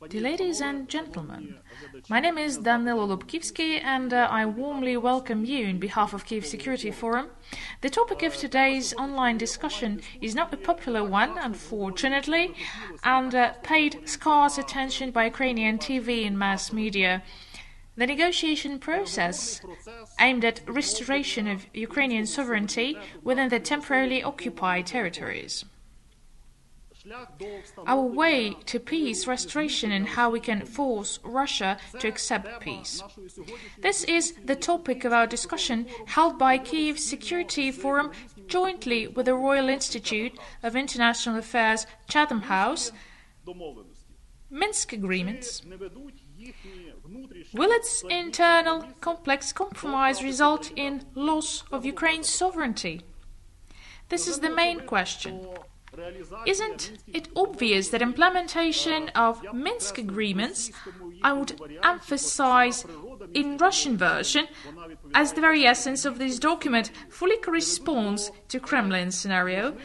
Dear ladies and gentlemen, my name is Danylo Lubkivsky and I warmly welcome you on behalf of Kyiv Security Forum. The topic of today's online discussion is not a popular one, unfortunately, and paid scarce attention by Ukrainian TV and mass media. The negotiation process aimed at restoration of Ukrainian sovereignty within the temporarily occupied territories. Our way to peace restoration and how we can force Russia to accept peace. This is the topic of our discussion held by Kyiv Security Forum jointly with the Royal Institute of International Affairs Chatham House. Minsk agreements. Will its internal complex compromise result in loss of Ukraine's sovereignty? This is the main question. Isn't it obvious that implementation of Minsk agreements, I would emphasize in Russian version, as the very essence of this document fully corresponds to Kremlin scenario,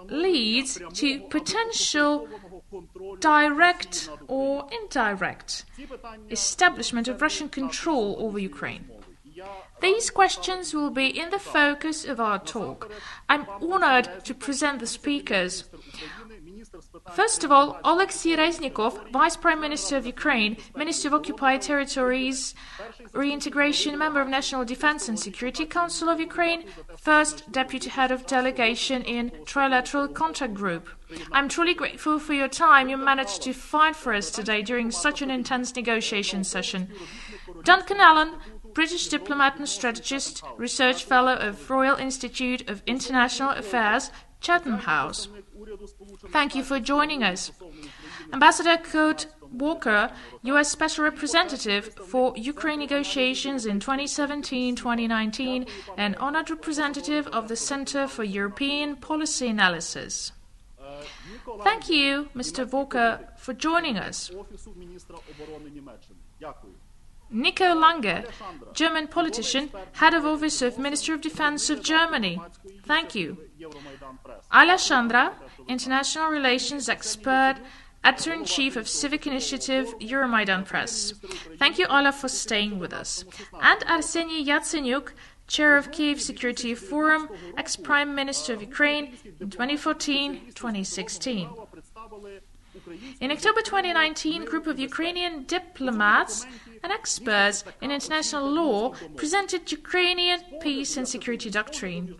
leads to potential direct or indirect establishment of Russian control over Ukraine? These questions will be in the focus of our talk. I'm honored to present the speakers. First of all, Oleksii Reznikov, Vice Prime Minister of Ukraine, Minister of Occupied Territories, Reintegration, Member of National Defense and Security Council of Ukraine, First Deputy Head of Delegation in Trilateral Contact Group. I'm truly grateful for your time you managed to find for us today during such an intense negotiation session. Duncan Allan, British diplomat and strategist, Research Fellow of Royal Institute of International Affairs, Chatham House. Thank you for joining us. Ambassador Volker, U.S. Special Representative for Ukraine negotiations in 2017-2019 and honored representative of the Center for European Policy Analysis. Thank you, Mr. Volker, for joining us. Nico Lange, German politician, head of office of Ministry of Defense of Germany. Thank you. Alya Shandra, international relations expert, editor-in-chief of civic initiative Euromaidan-Press. Thank you, Alya, for staying with us. And Arseniy Yatsenyuk, chair of Kyiv Security Forum, ex-prime minister of Ukraine in 2014-2016. In October 2019, a group of Ukrainian diplomats and experts in international law presented Ukrainian peace and security doctrine.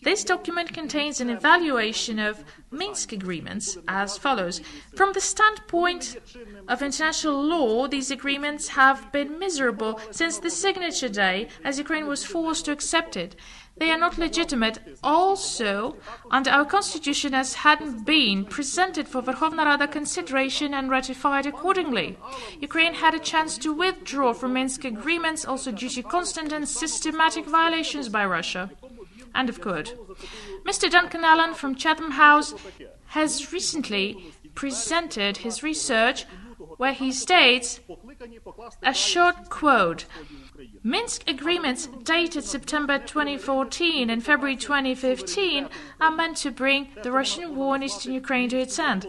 This document contains an evaluation of Minsk agreements as follows. From the standpoint of international law, these agreements have been miserable since the signature day, as Ukraine was forced to accept it. They are not legitimate. Also, under our constitution, as hadn't been presented for Verkhovna Rada consideration and ratified accordingly. Ukraine had a chance to withdraw from Minsk agreements, also due to constant and systematic violations by Russia. End of quote. Mr. Duncan Allan from Chatham House has recently presented his research where he states, a short quote, Minsk agreements dated September 2014 and February 2015 are meant to bring the Russian war in eastern Ukraine to its end.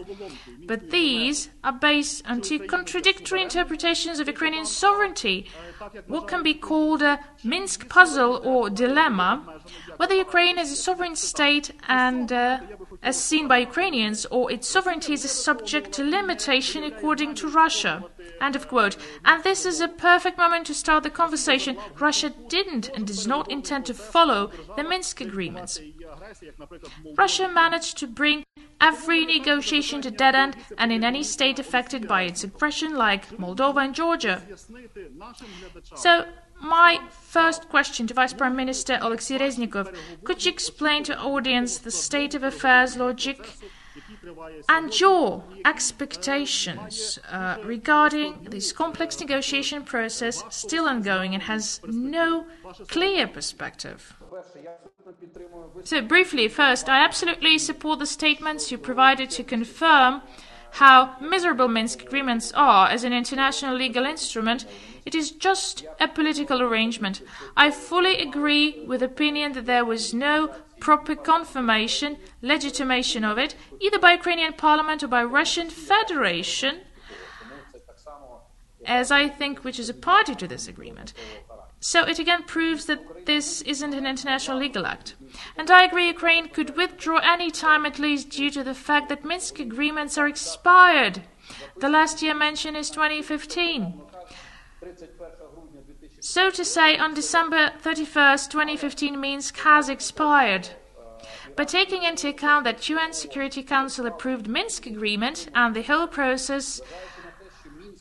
But these are based on two contradictory interpretations of Ukrainian sovereignty, what can be called a Minsk puzzle or dilemma, whether Ukraine is a sovereign state and as seen by Ukrainians, or its sovereignty is subject to limitation according to Russia. End of quote. And this is a perfect moment to start the conversation. Russia didn't and does not intend to follow the Minsk agreements. Russia managed to bring every negotiation to dead end, and in any state affected by its aggression, like Moldova and Georgia. So, my first question to Vice Prime Minister Oleksii Reznikov: could you explain to audience the state of affairs logic and your expectations regarding this complex negotiation process still ongoing and has no clear perspective? So briefly, first, I absolutely support the statements you provided to confirm how miserable Minsk agreements are as an international legal instrument. It is just a political arrangement. I fully agree with the opinion that there was no proper confirmation, legitimation of it, either by Ukrainian Parliament or by Russian Federation, as I think, which is a party to this agreement. So it again proves that this isn't an international legal act. And I agree Ukraine could withdraw any time, at least due to the fact that Minsk agreements are expired. The last year mentioned is 2015. So to say, on December 31st, 2015, Minsk has expired. But taking into account that UN Security Council approved Minsk agreement and the whole process,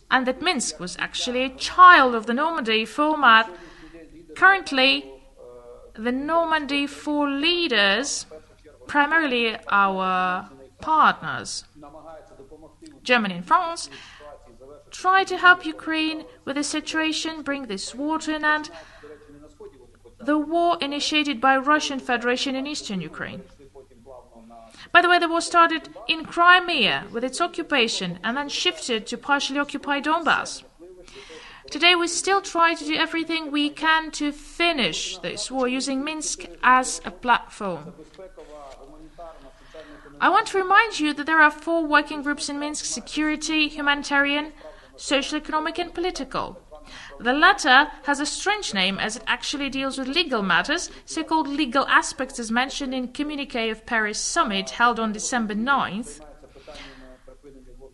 and that Minsk was actually a child of the Normandy format, currently the Normandy 4 leaders, primarily our partners, Germany and France, try to help Ukraine with the situation, bring this war to an end, the war initiated by Russian Federation in eastern Ukraine. By the way, the war started in Crimea with its occupation and then shifted to partially occupied Donbass. Today we still try to do everything we can to finish this war using Minsk as a platform. I want to remind you that there are 4 working groups in Minsk: security, humanitarian, social, economic and political. The latter has a strange name as it actually deals with legal matters, so-called legal aspects as mentioned in Communiqué of Paris Summit held on December 9th.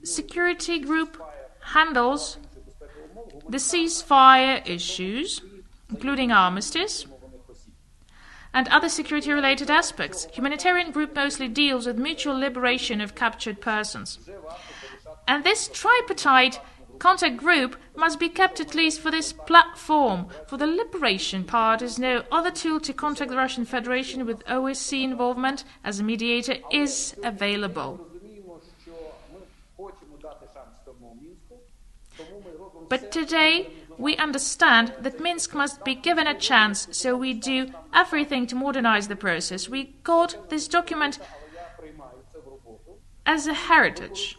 Security group handles the ceasefire issues, including armistice, and other security-related aspects. Humanitarian group mostly deals with mutual liberation of captured persons. And this tripartite contact group must be kept at least for this platform. For the liberation part, is no other tool to contact the Russian Federation with OSCE involvement as a mediator is available. But today we understand that Minsk must be given a chance, so we do everything to modernize the process. We got this document as a heritage,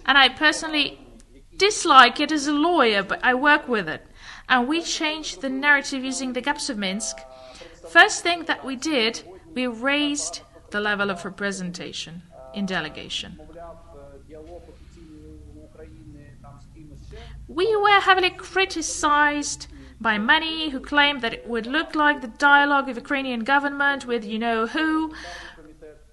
and I personally dislike it as a lawyer, but I work with it. And we changed the narrative using the gaps of Minsk. First thing that we did, we raised the level of representation in delegation. We were heavily criticized by many who claimed that it would look like the dialogue of Ukrainian government with you-know-who.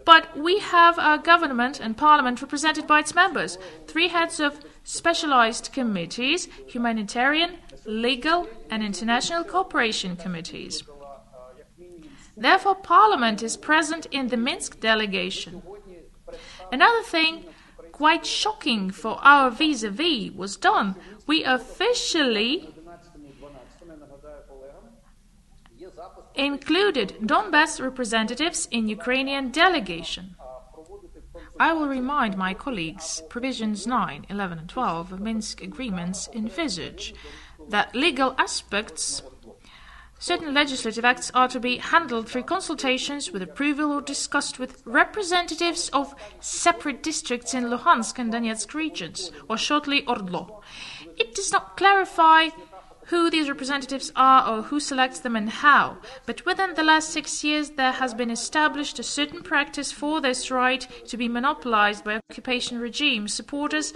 But we have our government and parliament represented by its members, 3 heads of specialized committees, humanitarian, legal and international cooperation committees. Therefore, Parliament is present in the Minsk delegation. Another thing quite shocking for our vis-a-vis was done. We officially included Donbass representatives in Ukrainian delegation. I will remind my colleagues, provisions 9, 11 and 12 of Minsk agreements envisage that legal aspects, certain legislative acts are to be handled through consultations with approval or discussed with representatives of separate districts in Luhansk and Donetsk regions, or shortly Ordlo. It does not clarify who these representatives are or who selects them and how, but within the last 6 years there has been established a certain practice for this right to be monopolized by occupation regime supporters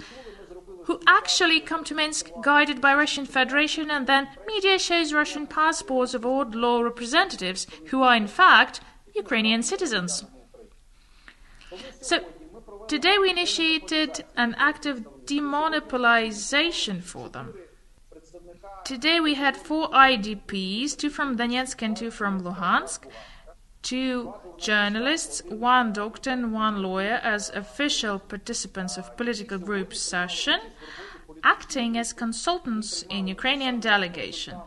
who actually come to Minsk guided by Russian Federation, and then media shows Russian passports of old law representatives who are in fact Ukrainian citizens. So today we initiated an act of demonopolization for them. Today we had 4 IDPs, 2 from Donetsk and 2 from Luhansk, 2 journalists, 1 doctor and 1 lawyer as official participants of political group session, acting as consultants in Ukrainian delegation.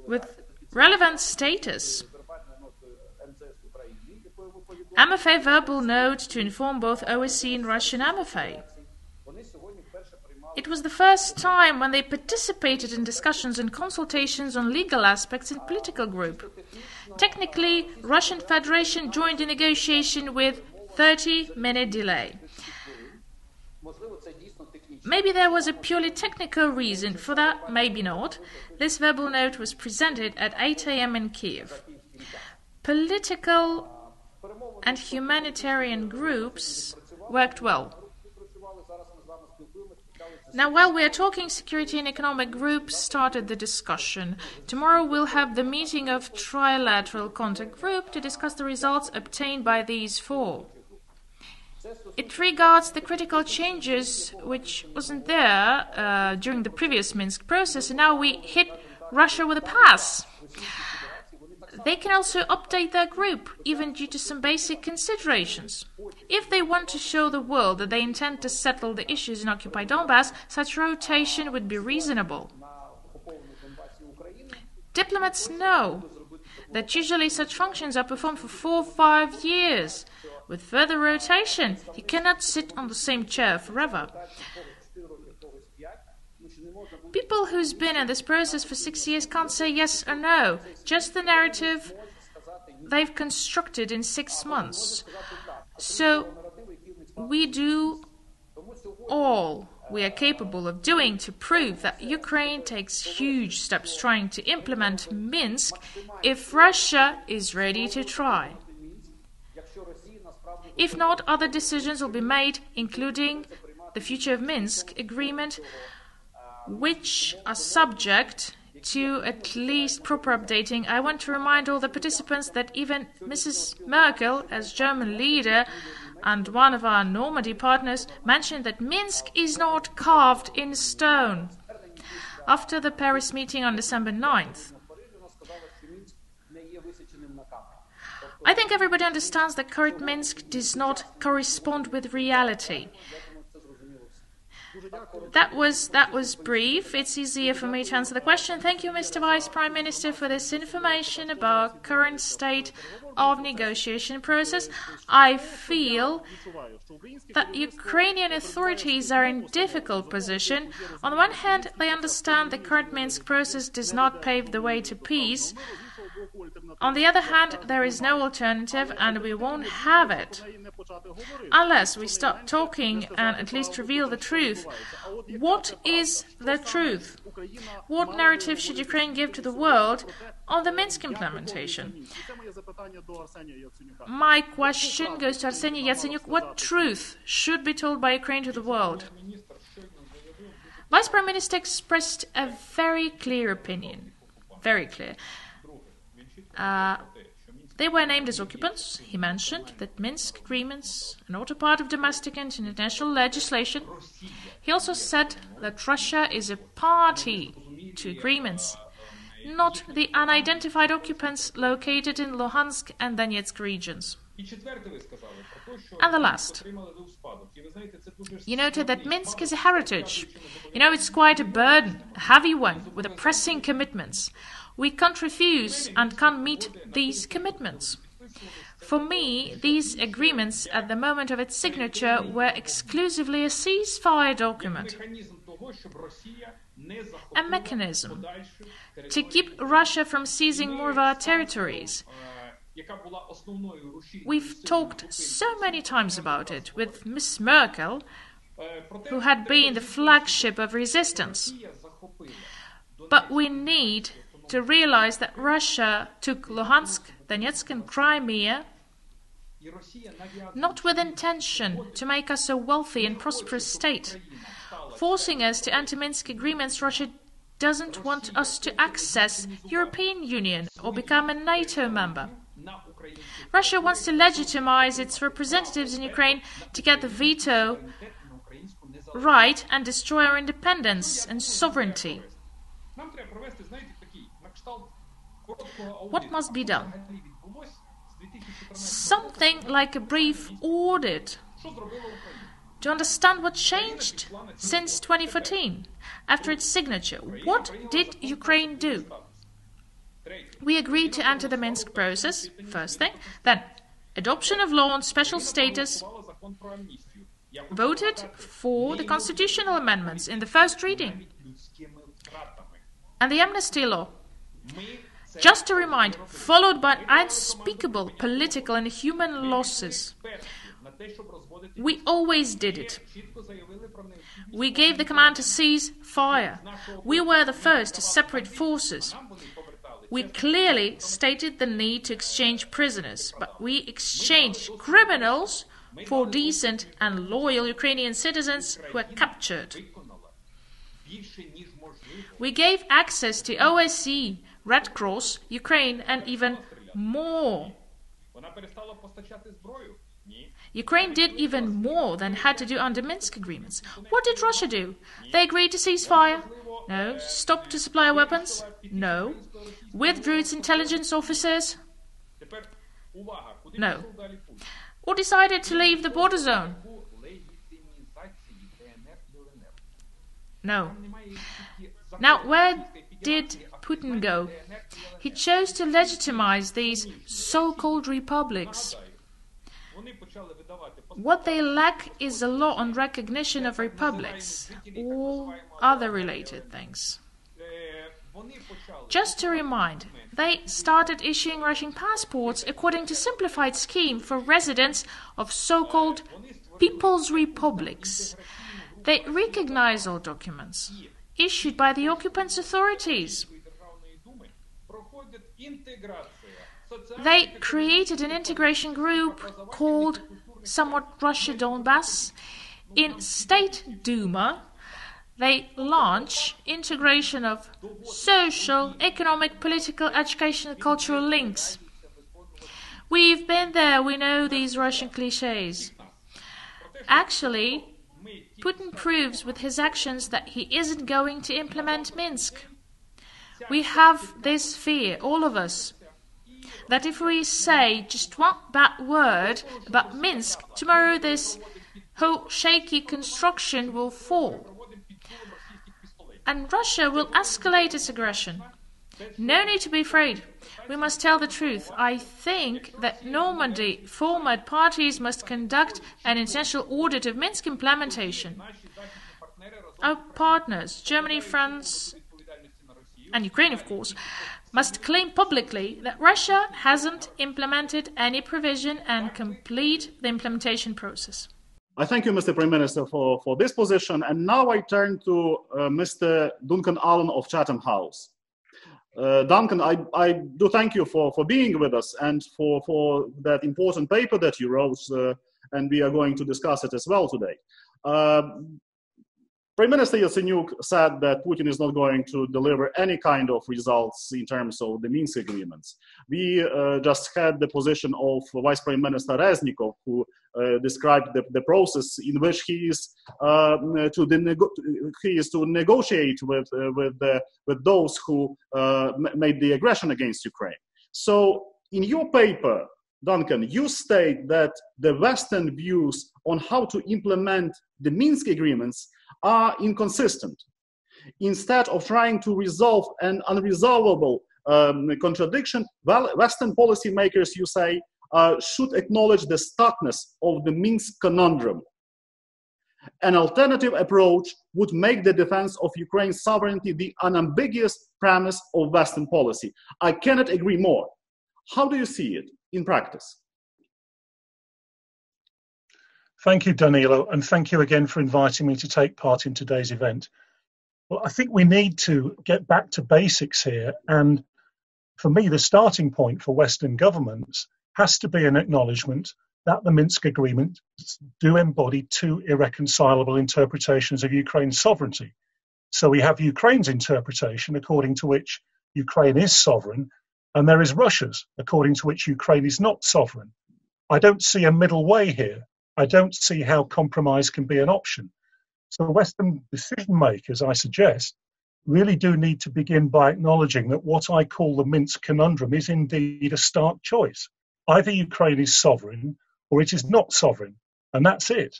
With relevant status, MFA verbal note to inform both OSCE and Russian MFA. It was the first time when they participated in discussions and consultations on legal aspects in political group. Technically, Russian Federation joined the negotiation with 30-minute delay. Maybe there was a purely technical reason for that, maybe not. This verbal note was presented at 8 a.m. in Kyiv. Political and humanitarian groups worked well. Now, while we are talking, Security and Economic Group started the discussion. Tomorrow we'll have the meeting of Trilateral Contact Group to discuss the results obtained by these four. It regards the critical changes which wasn't there during the previous Minsk process, and now we hit Russia with a pass. They can also update their group, even due to some basic considerations. If they want to show the world that they intend to settle the issues in occupied Donbass, such rotation would be reasonable. Diplomats know that usually such functions are performed for 4 or 5 years. With further rotation, you cannot sit on the same chair forever. People who's been in this process for 6 years can't say yes or no, just the narrative they've constructed in 6 months. So we do all we are capable of doing to prove that Ukraine takes huge steps trying to implement Minsk if Russia is ready to try. If not, other decisions will be made, including the future of Minsk agreement, which are subject to at least proper updating. I want to remind all the participants that even Mrs. Merkel, as German leader and one of our Normandy partners, mentioned that Minsk is not carved in stone. After the Paris meeting on December 9th, I think everybody understands that current Minsk does not correspond with reality. That was brief. It's easier for me to answer the question. Thank you, Mr. Vice Prime Minister, for this information about current state of negotiation process. I feel that Ukrainian authorities are in difficult position. On the one hand, they understand the current Minsk process does not pave the way to peace. On the other hand, there is no alternative, and we won't have it unless we start talking and at least reveal the truth. What is the truth? What narrative should Ukraine give to the world on the Minsk implementation? My question goes to Arseniy Yatsenyuk. What truth should be told by Ukraine to the world? Vice Prime Minister expressed a very clear opinion. Very clear. They were named as occupants. He mentioned that Minsk agreements are not a part of domestic and international legislation. He also said that Russia is a party to agreements, not the unidentified occupants located in Luhansk and Donetsk regions. And the last. You noted that Minsk is a heritage. You know, it's quite a burden, a heavy one, with pressing commitments. We can't refuse and can't meet these commitments. For me, these agreements at the moment of its signature were exclusively a ceasefire document, a mechanism to keep Russia from seizing more of our territories. We've talked so many times about it with Miss Merkel, who had been the flagship of resistance. But we need to realize that Russia took Luhansk, Donetsk and Crimea not with intention to make us a wealthy and prosperous state. Forcing us to enter Minsk agreements, Russia doesn't want us to access European Union or become a NATO member. Russia wants to legitimize its representatives in Ukraine to get the veto right and destroy our independence and sovereignty. What must be done? Something like a brief audit to understand what changed since 2014, after its signature. What did Ukraine do? We agreed to enter the Minsk process, first thing, then adoption of law on special status, voted for the constitutional amendments in the first reading, and the amnesty law. Just to remind, followed by unspeakable political and human losses. We always did it. We gave the command to cease fire. We were the first to separate forces. We clearly stated the need to exchange prisoners, but we exchanged criminals for decent and loyal Ukrainian citizens who were captured. We gave access to OSCE, Red Cross, Ukraine, and even more. Ukraine did even more than had to do under Minsk agreements. What did Russia do? They agreed to cease fire? No. Stopped to supply weapons? No. Withdrew its intelligence officers? No. Or decided to leave the border zone? No. Now, where did Putin go? He chose to legitimize these so-called republics. What they lack is a law on recognition of republics, or other related things. Just to remind, they started issuing Russian passports according to simplified scheme for residents of so-called People's Republics. They recognize all documents issued by the occupants' authorities. They created an integration group called somewhat Russia Donbass. In State Duma, they launch integration of social, economic, political, educational, cultural links. We've been there, we know these Russian cliches. Actually, Putin proves with his actions that he isn't going to implement Minsk. We have this fear, all of us, that if we say just one bad word about Minsk, tomorrow this whole shaky construction will fall. And Russia will escalate its aggression. No need to be afraid. We must tell the truth. I think that Normandy format parties must conduct an essential audit of Minsk implementation. Our partners, Germany, France, and Ukraine, of course, must claim publicly that Russia hasn't implemented any provision and complete the implementation process. I thank you, Mr. Prime Minister, for this position. And now I turn to Mr. Duncan Allan of Chatham House. Duncan, I do thank you for being with us and for that important paper that you wrote, and we are going to discuss it as well today. Prime Minister Yatsenyuk said that Putin is not going to deliver any kind of results in terms of the Minsk agreements. We just had the position of Vice Prime Minister Reznikov, who described the process in which he is to negotiate with those who made the aggression against Ukraine. So, in your paper, Duncan, you state that the Western views on how to implement the Minsk agreements are inconsistent. Instead of trying to resolve an unresolvable contradiction, Western policymakers, you say, should acknowledge the stuckness of the Minsk conundrum. An alternative approach would make the defense of Ukraine's sovereignty the unambiguous premise of Western policy. I cannot agree more. How do you see it in practice? Thank you, Danylo, and thank you again for inviting me to take part in today's event. Well, I think we need to get back to basics here, and for me, the starting point for Western governments has to be an acknowledgement that the Minsk agreements do embody two irreconcilable interpretations of Ukraine's sovereignty. So we have Ukraine's interpretation, according to which Ukraine is sovereign, and there is Russia's, according to which Ukraine is not sovereign. I don't see a middle way here. I don't see how compromise can be an option. So Western decision makers, I suggest, really do need to begin by acknowledging that what I call the Minsk conundrum is indeed a stark choice. Either Ukraine is sovereign or it is not sovereign, and that's it.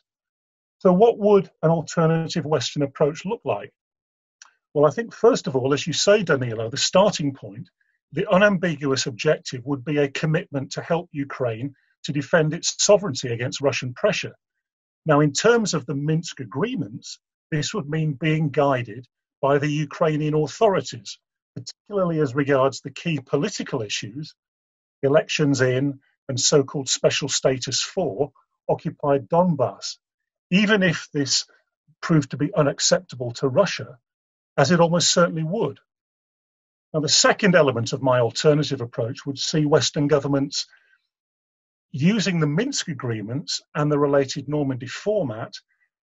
So what would an alternative Western approach look like? Well, I think first of all, as you say, Danylo, the starting point, the unambiguous objective would be a commitment to help Ukraine to defend its sovereignty against Russian pressure. Now, in terms of the Minsk agreements, this would mean being guided by the Ukrainian authorities, particularly as regards the key political issues, elections in and so-called special status for occupied Donbass, even if this proved to be unacceptable to Russia, as it almost certainly would. Now, the second element of my alternative approach would see Western governments using the Minsk agreements and the related Normandy format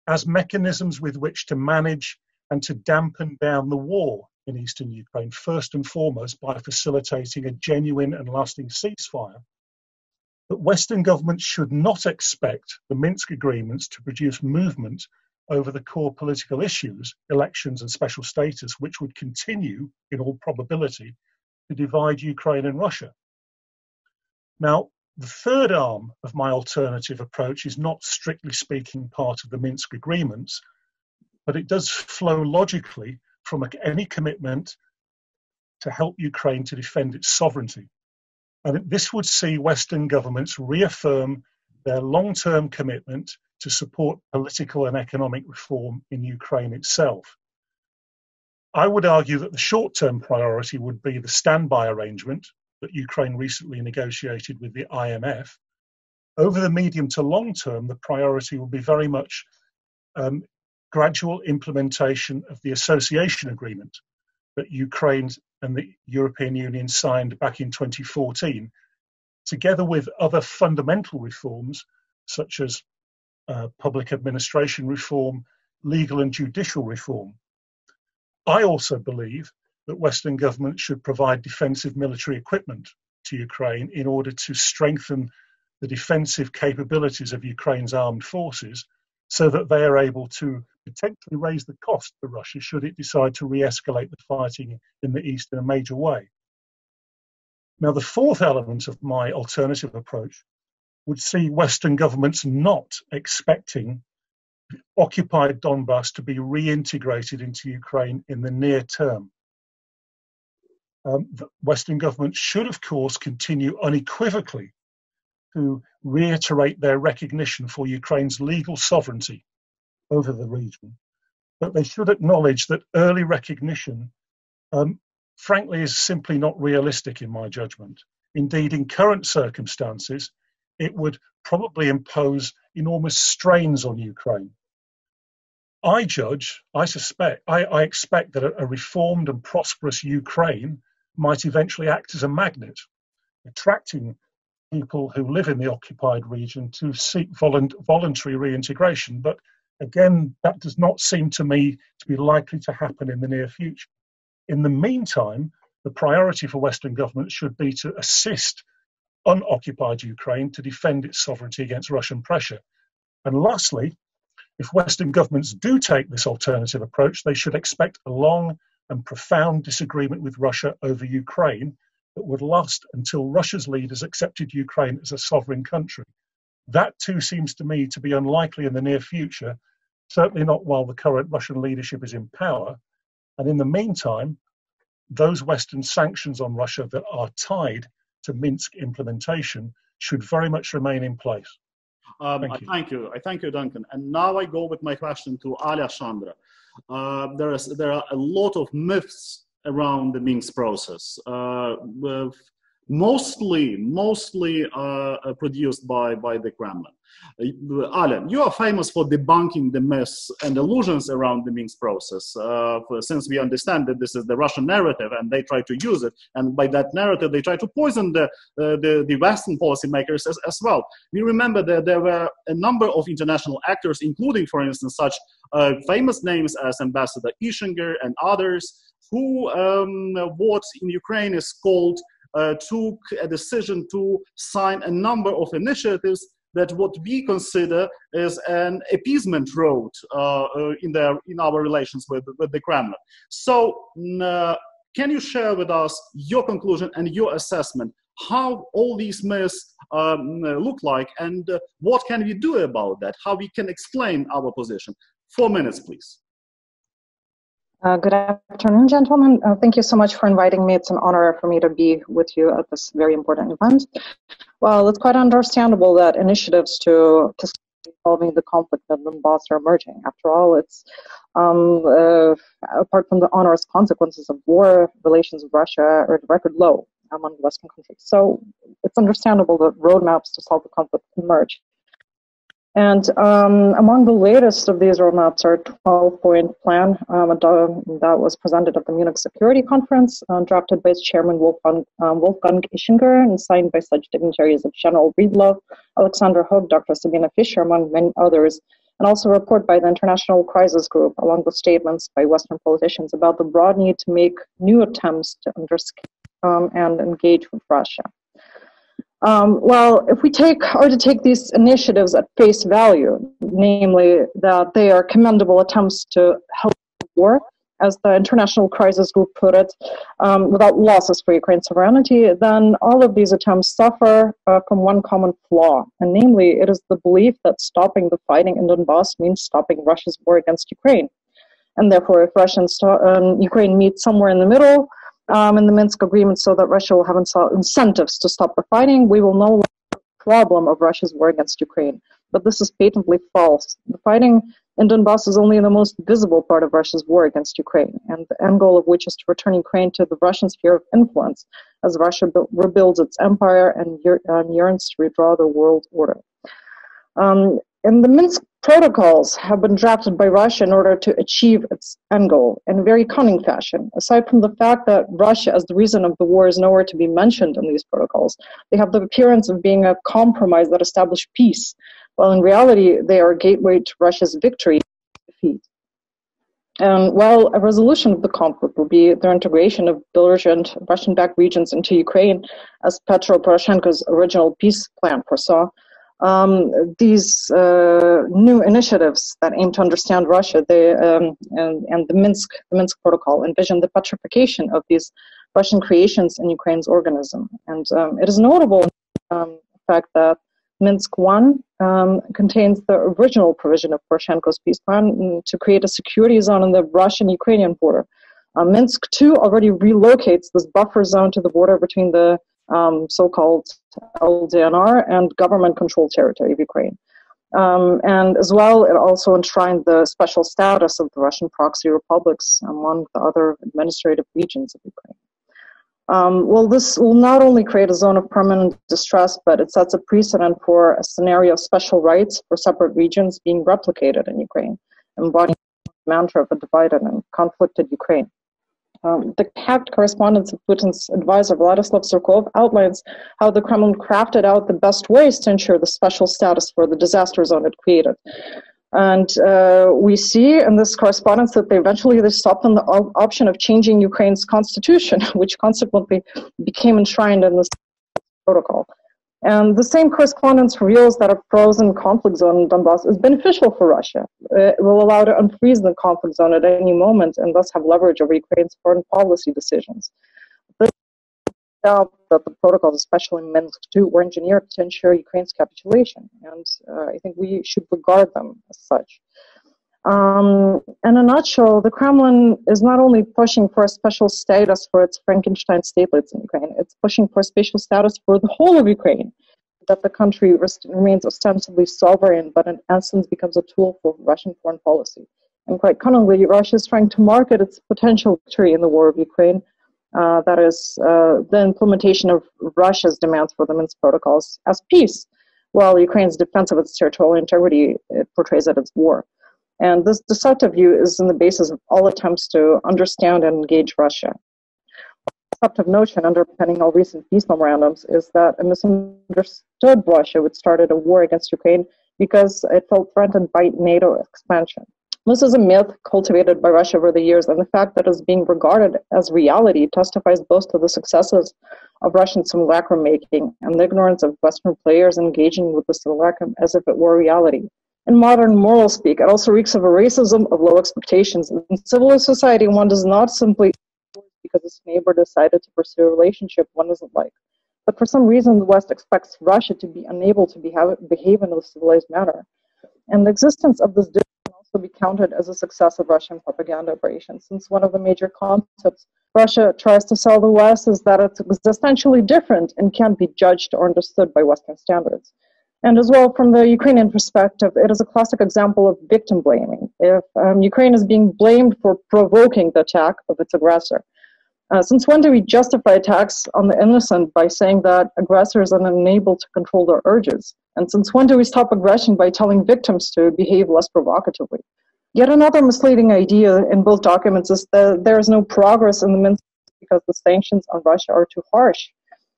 as mechanisms with which to manage and to dampen down the war in eastern Ukraine, first and foremost by facilitating a genuine and lasting ceasefire. But Western governments should not expect the Minsk agreements to produce movement over the core political issues, elections and special status, which would continue, in all probability, to divide Ukraine and Russia. Now, the third arm of my alternative approach is not strictly speaking part of the Minsk agreements, but it does flow logically from any commitment to help Ukraine to defend its sovereignty. And this would see Western governments reaffirm their long-term commitment to support political and economic reform in Ukraine itself. I would argue that the short-term priority would be the standby arrangement that Ukraine recently negotiated with the IMF. Over the medium to long term, the priority will be very much gradual implementation of the association agreement that Ukraine and the European Union signed back in 2014, together with other fundamental reforms such as public administration reform, legal and judicial reform. I also believe that Western governments should provide defensive military equipment to Ukraine in order to strengthen the defensive capabilities of Ukraine's armed forces so that they are able to potentially raise the cost to Russia should it decide to re-escalate the fighting in the east in a major way. Now, the fourth element of my alternative approach would see Western governments not expecting occupied Donbass to be reintegrated into Ukraine in the near term. The Western governments should, of course, continue unequivocally to reiterate their recognition for Ukraine's legal sovereignty over the region, but they should acknowledge that early recognition, frankly, is simply not realistic in my judgment. Indeed, in current circumstances, it would probably impose enormous strains on Ukraine. I expect that a reformed and prosperous Ukraine might eventually act as a magnet, attracting people who live in the occupied region to seek voluntary reintegration. But again, that does not seem to me to be likely to happen in the near future. In the meantime, the priority for Western governments should be to assist unoccupied Ukraine to defend its sovereignty against Russian pressure. And lastly, if Western governments do take this alternative approach, they should expect a long and profound disagreement with Russia over Ukraine that would last until Russia's leaders accepted Ukraine as a sovereign country. That too seems to me to be unlikely in the near future, certainly not while the current Russian leadership is in power. And in the meantime, those Western sanctions on Russia that are tied to Minsk implementation should very much remain in place. Thank you, Duncan. And now I go with my question to Alya Shandra. There are a lot of myths around the Minsk process, mostly produced by the Kremlin. Alya, you are famous for debunking the myths and illusions around the Minsk process, since we understand that this is the Russian narrative and they try to use it, and by that narrative they try to poison the Western policymakers as well. We remember that there were a number of international actors, including, for instance, such famous names as Ambassador Ishinger and others, who what in Ukraine is called took a decision to sign a number of initiatives that what we consider is an appeasement road in our relations with the Kremlin. So can you share with us your conclusion and your assessment how all these myths look like, and what can we do about that, how we can explain our position? 4 minutes, please. Good afternoon, gentlemen. Thank you so much for inviting me. It's an honor for me to be with you at this very important event. Well, it's quite understandable that initiatives to solving the conflict in Donbass are emerging. After all, it's apart from the onerous consequences of war, relations with Russia are at record low among Western countries. So it's understandable that roadmaps to solve the conflict emerge. And among the latest of these roadmaps are a 12-point plan that was presented at the Munich Security Conference, drafted by its chairman Wolfgang Ischinger and signed by such dignitaries as General Breedlove, Alexander Hook, Dr. Sabina Fischer, among many others, and also a report by the International Crisis Group, along with statements by Western politicians about the broad need to make new attempts to understand and engage with Russia. Well, if we are to take these initiatives at face value, namely that they are commendable attempts to help the war, as the International Crisis Group put it, without losses for Ukraine's sovereignty, then all of these attempts suffer from one common flaw, and namely, it is the belief that stopping the fighting in Donbass means stopping Russia's war against Ukraine. And therefore, if Russia and Ukraine meet somewhere in the middle in the Minsk agreement so that Russia will have incentives to stop the fighting, we will no longer have the problem of Russia's war against Ukraine. But this is patently false. The fighting in Donbass is only the most visible part of Russia's war against Ukraine, and the end goal of which is to return Ukraine to the Russian sphere of influence as Russia rebuilds its empire and yearns to redraw the world order. And the Minsk protocols have been drafted by Russia in order to achieve its end goal in a very cunning fashion. Aside from the fact that Russia as the reason of the war is nowhere to be mentioned in these protocols, they have the appearance of being a compromise that established peace, while in reality they are a gateway to Russia's victory and defeat. And while a resolution of the conflict will be the integration of belligerent Russian-backed regions into Ukraine, as Petro Poroshenko's original peace plan foresaw, these new initiatives that aim to understand Russia, and the Minsk Protocol envision the petrification of these Russian creations in Ukraine's organism. And it is notable, in fact, that Minsk I contains the original provision of Poroshenko's peace plan to create a security zone on the Russian-Ukrainian border. Minsk II already relocates this buffer zone to the border between the so-called LDNR and government-controlled territory of Ukraine. And as well, it also enshrined the special status of the Russian proxy republics among the other administrative regions of Ukraine. Well, this will not only create a zone of permanent distress, but it sets a precedent for a scenario of special rights for separate regions being replicated in Ukraine, embodying the mantra of a divided and conflicted Ukraine. The hacked correspondence of Putin's advisor, Vladislav Surkov, outlines how the Kremlin crafted out the best ways to ensure the special status for the disaster zone it created. And we see in this correspondence that they stopped on the option of changing Ukraine's constitution, which consequently became enshrined in this protocol. And the same correspondence reveals that a frozen conflict zone in Donbass is beneficial for Russia. It will allow to unfreeze the conflict zone at any moment and thus have leverage over Ukraine's foreign policy decisions. This doubt that the protocols, especially Minsk II, were engineered to ensure Ukraine's capitulation, and I think we should regard them as such. In a nutshell, the Kremlin is not only pushing for a special status for its Frankenstein statelets in Ukraine, it's pushing for a special status for the whole of Ukraine, that the country remains ostensibly sovereign, but in essence becomes a tool for Russian foreign policy. And quite cunningly, Russia is trying to market its potential victory in the war of Ukraine, that is, the implementation of Russia's demands for the Minsk protocols as peace, while Ukraine's defense of its territorial integrity, it portrays it as war. And this deceptive view is in the basis of all attempts to understand and engage Russia. The deceptive notion underpinning all recent peace memorandums is that a misunderstood Russia would start a war against Ukraine because it felt threatened by NATO expansion. This is a myth cultivated by Russia over the years, and the fact that it is being regarded as reality testifies both to the successes of Russian simulacrum making and the ignorance of Western players engaging with the simulacrum as if it were reality. In modern moral speak, it also reeks of a racism of low expectations. In civilized society, one does not simply because his neighbor decided to pursue a relationship one doesn't like. But for some reason, the West expects Russia to be unable to behave in a civilized manner. And the existence of this difference can also be counted as a success of Russian propaganda operations, since one of the major concepts Russia tries to sell the West is that it's existentially different and can't be judged or understood by Western standards. And as well, from the Ukrainian perspective, it is a classic example of victim blaming. If Ukraine is being blamed for provoking the attack of its aggressor. Since when do we justify attacks on the innocent by saying that aggressors are unable to control their urges? And since when do we stop aggression by telling victims to behave less provocatively? Yet another misleading idea in both documents is that there is no progress in the Minsk because the sanctions on Russia are too harsh.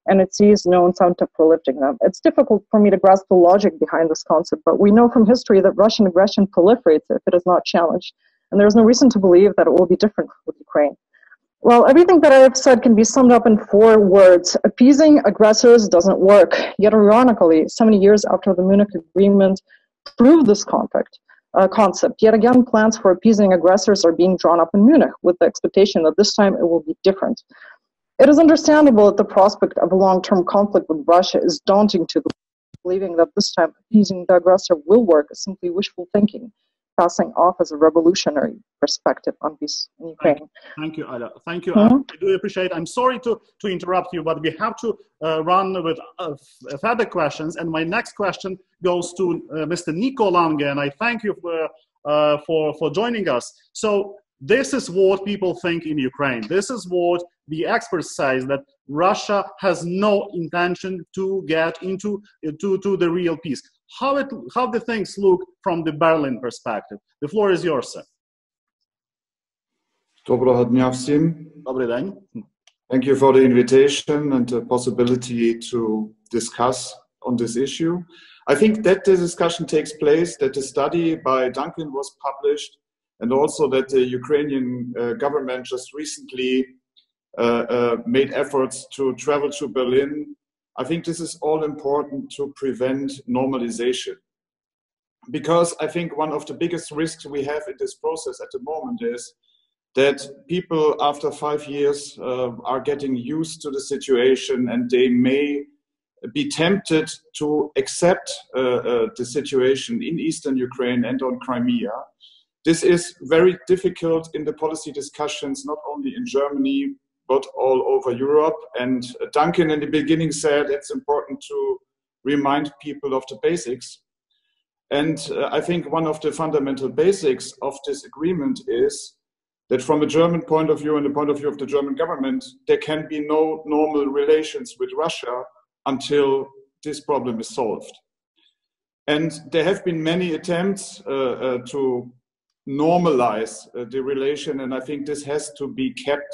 and it sees no incentive for lifting them. It's difficult for me to grasp the logic behind this concept, but we know from history that Russian aggression proliferates if it is not challenged, and there is no reason to believe that it will be different with Ukraine. Well, everything that I have said can be summed up in 4 words. Appeasing aggressors doesn't work. Yet ironically, 70 years after the Munich Agreement proved this concept, yet again plans for appeasing aggressors are being drawn up in Munich with the expectation that this time it will be different. It is understandable that the prospect of a long-term conflict with Russia is daunting to the believing that this time appeasing the aggressor will work is simply wishful thinking, passing off as a revolutionary perspective on peace in Ukraine. Thank you, Alya. Thank you. I do appreciate it. I'm sorry to interrupt you, but we have to run with further questions. And my next question goes to Mr. Nico Lange, and I thank you for joining us. So this is what people think in Ukraine. This is what the experts say, that Russia has no intention to get into the real peace. How the things look from the Berlin perspective? The floor is yours, sir. Доброго дня всім. Добрий день. Thank you for the invitation and the possibility to discuss on this issue. I think that the discussion takes place, that the study by Duncan was published, and also that the Ukrainian government just recently made efforts to travel to Berlin. I think this is all important to prevent normalization. Because I think one of the biggest risks we have in this process at the moment is that people after 5 years are getting used to the situation, and they may be tempted to accept the situation in Eastern Ukraine and on Crimea. This is very difficult in the policy discussions, not only in Germany, but all over Europe. And Duncan in the beginning said it's important to remind people of the basics. And I think one of the fundamental basics of this agreement is that from a German point of view and the point of view of the German government, there can be no normal relations with Russia until this problem is solved. And there have been many attempts to normalize the relation, and I think this has to be kept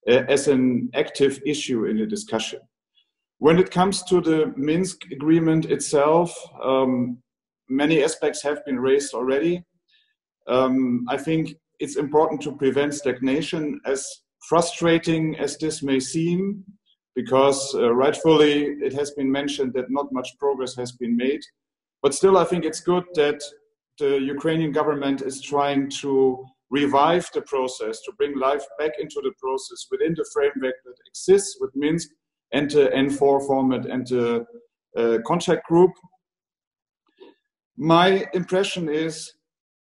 as an active issue in the discussion. When it comes to the Minsk agreement itself, many aspects have been raised already. I think it's important to prevent stagnation, as frustrating as this may seem, because rightfully it has been mentioned that not much progress has been made. But still, I think it's good that the Ukrainian government is trying to revive the process, to bring life back into the process within the framework that exists with Minsk and the N4 format and the contact group. My impression is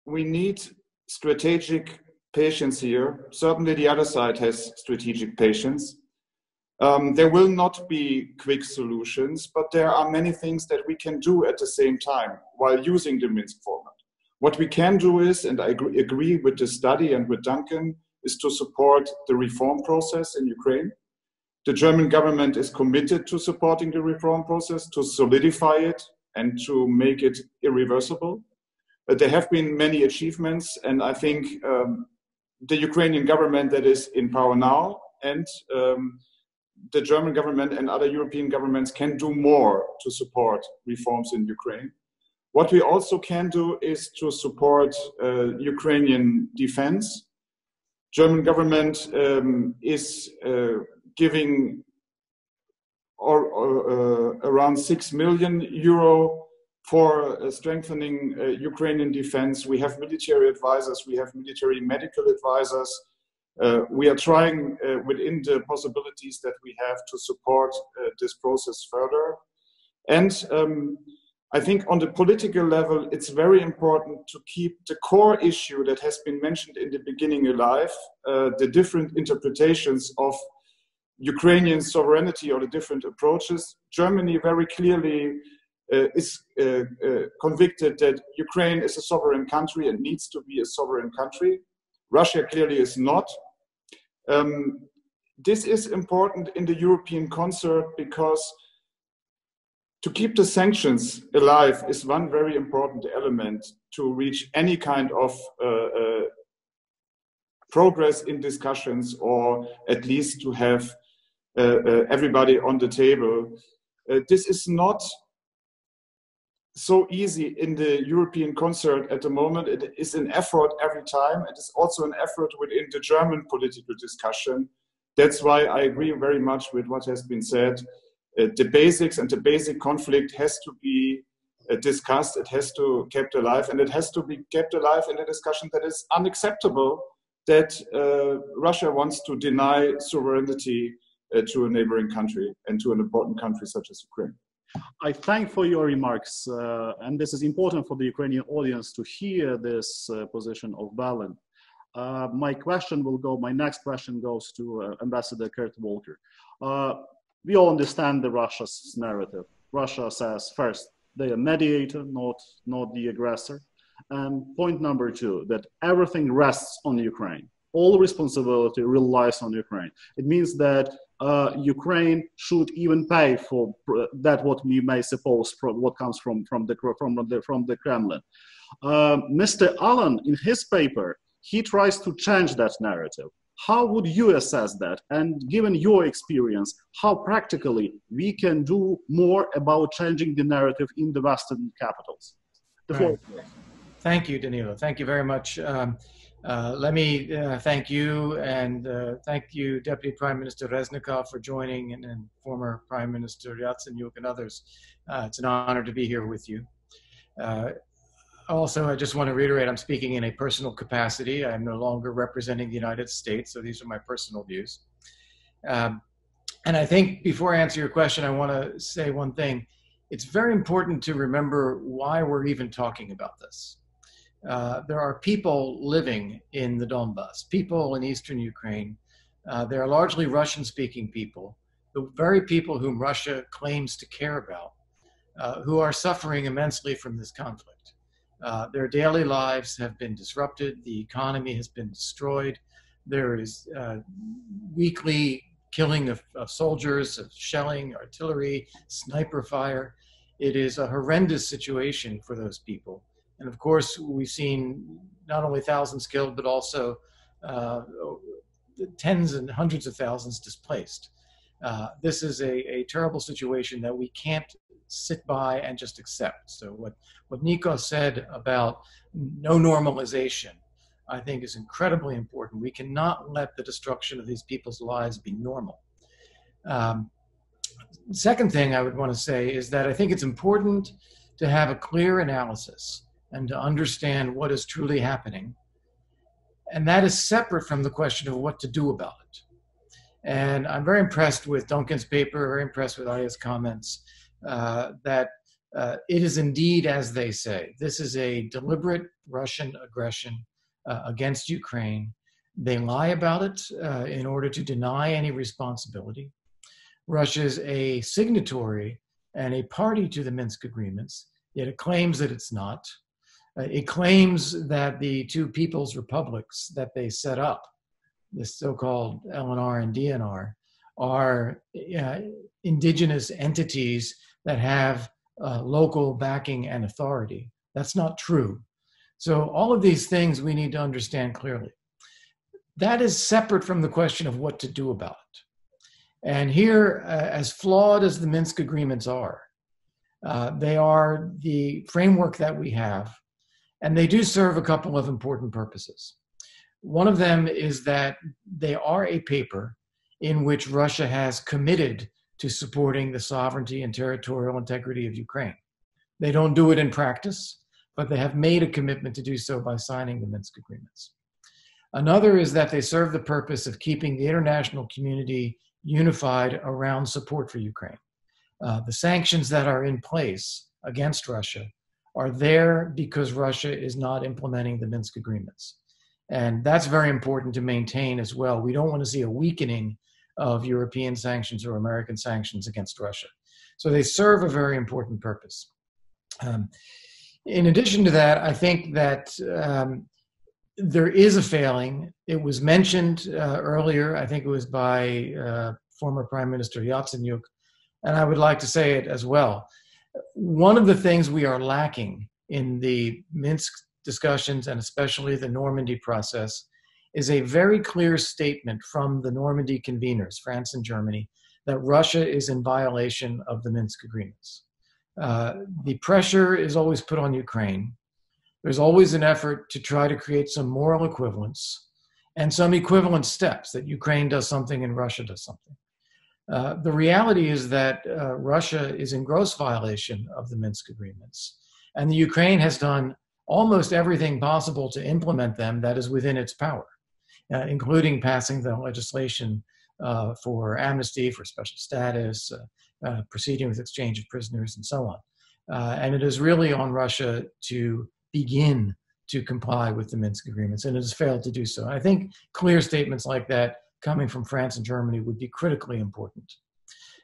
we need strategic patience here. Certainly the other side has strategic patience. There will not be quick solutions, but there are many things that we can do at the same time while using the Minsk format. What we can do is, and I agree with the study and with Duncan, is to support the reform process in Ukraine. The German government is committed to supporting the reform process, to solidify it and to make it irreversible. There have been many achievements, and I think the Ukrainian government that is in power now and the German government and other European governments can do more to support reforms in Ukraine. What we also can do is to support Ukrainian defense. German government is giving around €6 million for strengthening Ukrainian defense. We have military advisors, we have military medical advisors. We are trying within the possibilities that we have to support this process further. And I think on the political level, it's very important to keep the core issue that has been mentioned in the beginning alive, the different interpretations of Ukrainian sovereignty or the different approaches. Germany very clearly is convicted that Ukraine is a sovereign country and needs to be a sovereign country. Russia clearly is not. This is important in the European concert because to keep the sanctions alive is one very important element to reach any kind of progress in discussions, or at least to have everybody on the table. This is not so easy in the European concert at the moment. It is an effort every time. It is also an effort within the German political discussion. That's why I agree very much with what has been said. The basics and the basic conflict has to be discussed. It has to be kept alive, and it has to be kept alive in a discussion that is unacceptable that Russia wants to deny sovereignty to a neighboring country and to an important country such as Ukraine. I thank for your remarks, and this is important for the Ukrainian audience to hear this position of Berlin. My next question goes to Ambassador Kurt Volker. We all understand the Russia's narrative. Russia says first, they are mediator, not the aggressor. And point number two, that everything rests on Ukraine. All responsibility relies on Ukraine. It means that Ukraine should even pay for that what we may suppose what comes from the Kremlin. Mr. Allan, in his paper, he tries to change that narrative. How would you assess that? And given your experience, how practically we can do more about changing the narrative in the Western capitals? The floor. Thank you, Danylo. Thank you very much. Let me thank you, and thank you, Deputy Prime Minister Reznikov, for joining, and former Prime Minister Yatsenyuk and others. It's an honor to be here with you. Also, I just want to reiterate, I'm speaking in a personal capacity. I'm no longer representing the United States, so these are my personal views. And I think before I answer your question, I want to say one thing. It's very important to remember why we're even talking about this. There are people living in the Donbass, people in eastern Ukraine. They are largely Russian-speaking people, the very people whom Russia claims to care about, who are suffering immensely from this conflict. Their daily lives have been disrupted. The economy has been destroyed. There is weekly killing of soldiers, of shelling, artillery, sniper fire. It is a horrendous situation for those people. And of course, we've seen not only thousands killed, but also tens and hundreds of thousands displaced. This is a terrible situation that we can't sit by and just accept. So what Nico said about no normalization, I think is incredibly important. We cannot let the destruction of these people's lives be normal. Second thing I would want to say is that I think it's important to have a clear analysis and to understand what is truly happening. And that is separate from the question of what to do about it. And I'm very impressed with Duncan's paper, very impressed with Alya's comments, that it is indeed as they say. This is a deliberate Russian aggression against Ukraine. They lie about it in order to deny any responsibility. Russia is a signatory and a party to the Minsk agreements, yet it claims that it's not. It claims that the two people's republics that they set up, the so-called LNR and DNR, are indigenous entities that have local backing and authority. That's not true. So all of these things we need to understand clearly. That is separate from the question of what to do about it. And here, as flawed as the Minsk agreements are, they are the framework that we have, and they do serve a couple of important purposes. One of them is that they are a paper in which Russia has committed to supporting the sovereignty and territorial integrity of Ukraine. They don't do it in practice, but they have made a commitment to do so by signing the Minsk agreements. Another is that they serve the purpose of keeping the international community unified around support for Ukraine. The sanctions that are in place against Russia are there because Russia is not implementing the Minsk agreements. And that's very important to maintain as well. We don't want to see a weakening of European sanctions or American sanctions against Russia. So they serve a very important purpose. In addition to that, I think that there is a failing. It was mentioned earlier, I think it was by former Prime Minister Yatsenyuk, and I would like to say it as well. One of the things we are lacking in the Minsk discussions, and especially the Normandy process, is a very clear statement from the Normandy conveners, France and Germany, that Russia is in violation of the Minsk agreements. The pressure is always put on Ukraine. There's always an effort to try to create some moral equivalence and some equivalent steps, that Ukraine does something and Russia does something. The reality is that Russia is in gross violation of the Minsk agreements, and the Ukraine has done almost everything possible to implement them that is within its power, including passing the legislation for amnesty, for special status, proceeding with exchange of prisoners, and so on. And it is really on Russia to begin to comply with the Minsk agreements, and it has failed to do so. I think clear statements like that coming from France and Germany would be critically important.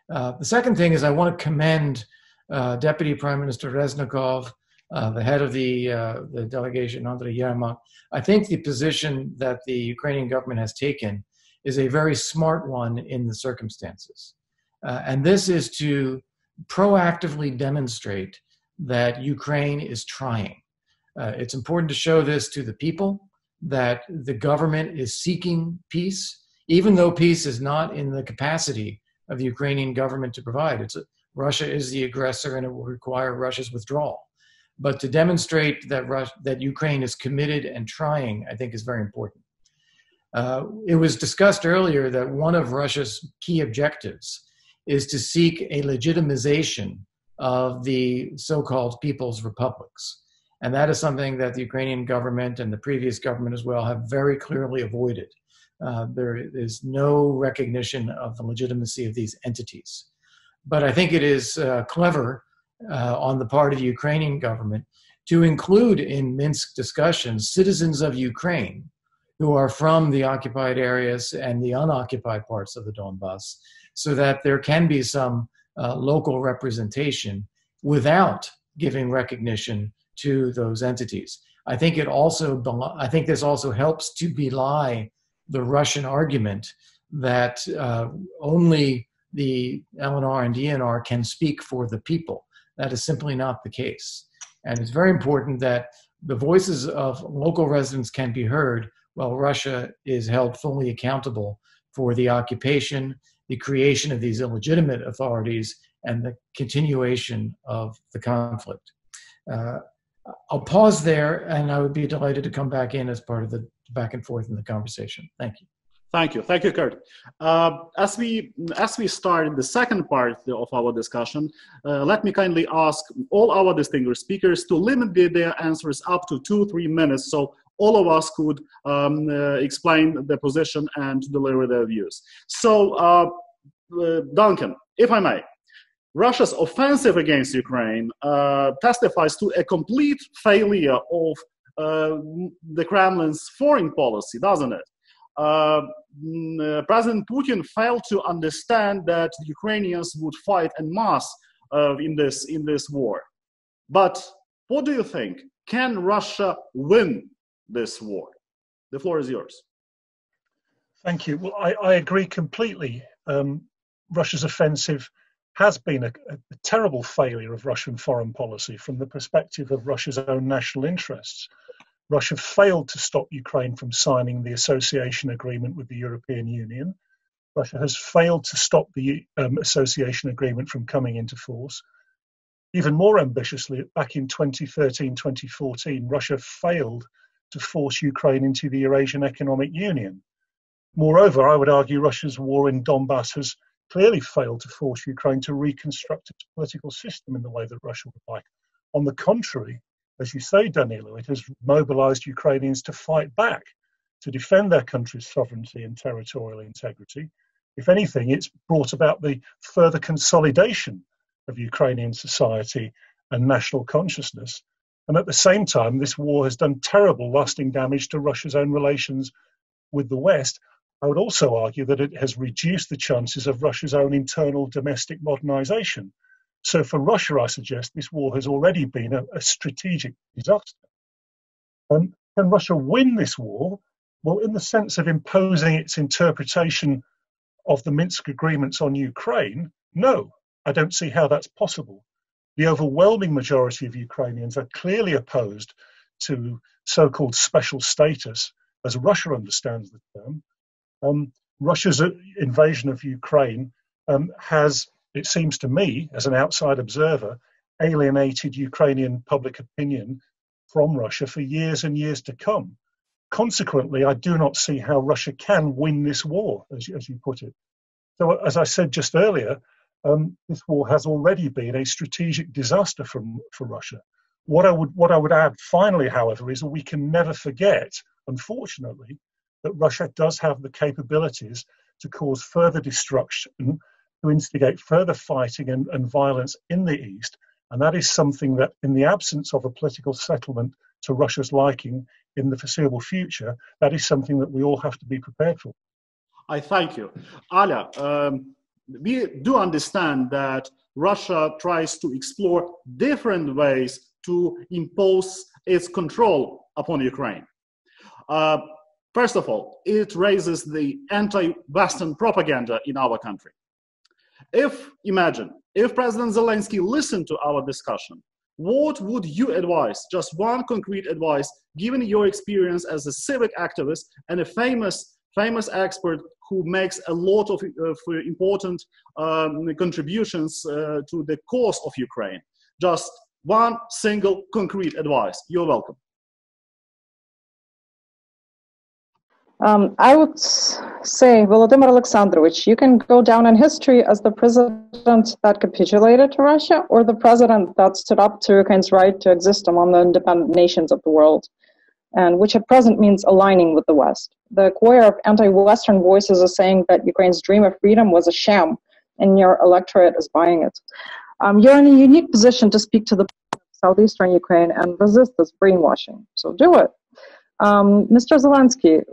The second thing is I want to commend Deputy Prime Minister Reznikov, the head of the delegation, Andriy Yermak. I think the position that the Ukrainian government has taken is a very smart one in the circumstances. And this is to proactively demonstrate that Ukraine is trying. It's important to show this to the people, that the government is seeking peace, even though peace is not in the capacity of the Ukrainian government to provide. Russia is the aggressor, and it will require Russia's withdrawal. But to demonstrate that Ukraine is committed and trying, I think, is very important. It was discussed earlier that one of Russia's key objectives is to seek a legitimization of the so-called people's republics. And that is something that the Ukrainian government and the previous government as well have very clearly avoided. There is no recognition of the legitimacy of these entities. But I think it is clever on the part of the Ukrainian government to include in Minsk discussions citizens of Ukraine who are from the occupied areas and the unoccupied parts of the Donbass, so that there can be some local representation without giving recognition to those entities. I think this also helps to belie the Russian argument that only the LNR and DNR can speak for the people. That is simply not the case. And it's very important that the voices of local residents can be heard while Russia is held fully accountable for the occupation, the creation of these illegitimate authorities, and the continuation of the conflict. I'll pause there, and I would be delighted to come back in as part of the back and forth in the conversation. Thank you. Thank you, Kurt. As we start the second part of our discussion, let me kindly ask all our distinguished speakers to limit their answers up to 2-3 minutes, so all of us could explain their position and deliver their views. So, Duncan, if I may, Russia's offensive against Ukraine testifies to a complete failure of the Kremlin's foreign policy, doesn't it? President Putin failed to understand that Ukrainians would fight en masse in this war. But what do you think? Can Russia win this war? The floor is yours. Thank you. Well, I agree completely. Russia's offensive has been a terrible failure of Russian foreign policy from the perspective of Russia's own national interests. Russia failed to stop Ukraine from signing the association agreement with the European Union. Russia has failed to stop the association agreement from coming into force. Even more ambitiously, back in 2013-2014, Russia failed to force Ukraine into the Eurasian Economic Union. Moreover, I would argue Russia's war in Donbass has clearly failed to force Ukraine to reconstruct its political system in the way that Russia would like. On the contrary, as you say, Danylo, it has mobilized Ukrainians to fight back, to defend their country's sovereignty and territorial integrity. If anything, it's brought about the further consolidation of Ukrainian society and national consciousness. And at the same time, this war has done terrible lasting damage to Russia's own relations with the West. I would also argue that it has reduced the chances of Russia's own internal domestic modernization. So for Russia, I suggest this war has already been a strategic disaster. Can Russia win this war? Well, in the sense of imposing its interpretation of the Minsk agreements on Ukraine, no, I don't see how that's possible. The overwhelming majority of Ukrainians are clearly opposed to so-called special status, as Russia understands the term. Russia's invasion of Ukraine has, it seems to me, as an outside observer, alienated Ukrainian public opinion from Russia for years and years to come. Consequently, I do not see how Russia can win this war, as you put it. So, as I said just earlier, this war has already been a strategic disaster for Russia. What I would add finally, however, is that we can never forget, unfortunately, that Russia does have the capabilities to cause further destruction, to instigate further fighting and violence in the East. And that is something that, in the absence of a political settlement to Russia's liking in the foreseeable future, that is something that we all have to be prepared for. I thank you. Alya, we do understand that Russia tries to explore different ways to impose its control upon Ukraine. First of all, it raises the anti-Western propaganda in our country. Imagine, if President Zelensky listened to our discussion, what would you advise, just one concrete advice, given your experience as a civic activist and a famous expert who makes a lot of important contributions to the cause of Ukraine? Just one single concrete advice. You're welcome. I would say, Volodymyr Alexandrovich, you can go down in history as the president that capitulated to Russia, or the president that stood up to Ukraine's right to exist among the independent nations of the world, and which at present means aligning with the West. The choir of anti-Western voices is saying that Ukraine's dream of freedom was a sham, and your electorate is buying it. You're in a unique position to speak to the southeastern Ukraine and resist this brainwashing, so do it. Mr. Zelensky,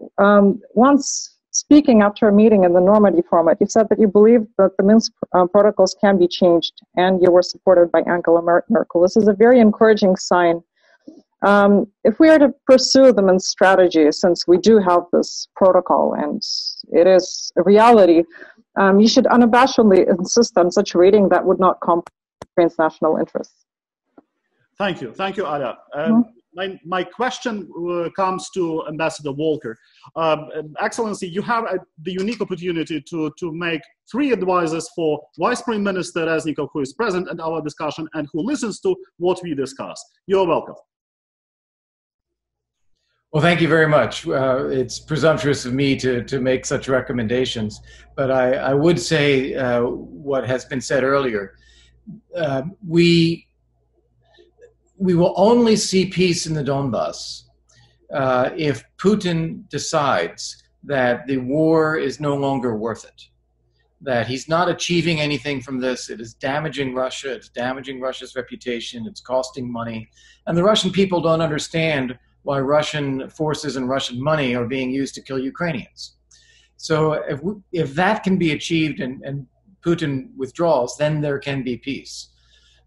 once speaking after a meeting in the Normandy format, you said that you believed that the Minsk protocols can be changed, and you were supported by Angela Merkel. This is a very encouraging sign. If we are to pursue the Minsk strategy, since we do have this protocol and it is a reality, you should unabashedly insist on such a rating that would not compromise Ukraine's national interests. Thank you, Alya. My question comes to Ambassador Volker. Excellency, you have the unique opportunity to make 3 advisors for Vice Prime Minister Reznikov, who is present at our discussion and who listens to what we discuss. You're welcome. Well, thank you very much. It's presumptuous of me to make such recommendations, but I would say what has been said earlier. We will only see peace in the Donbass if Putin decides that the war is no longer worth it, that he's not achieving anything from this. It is damaging Russia. It's damaging Russia's reputation. It's costing money. And the Russian people don't understand why Russian forces and Russian money are being used to kill Ukrainians. So if that can be achieved and Putin withdraws, then there can be peace.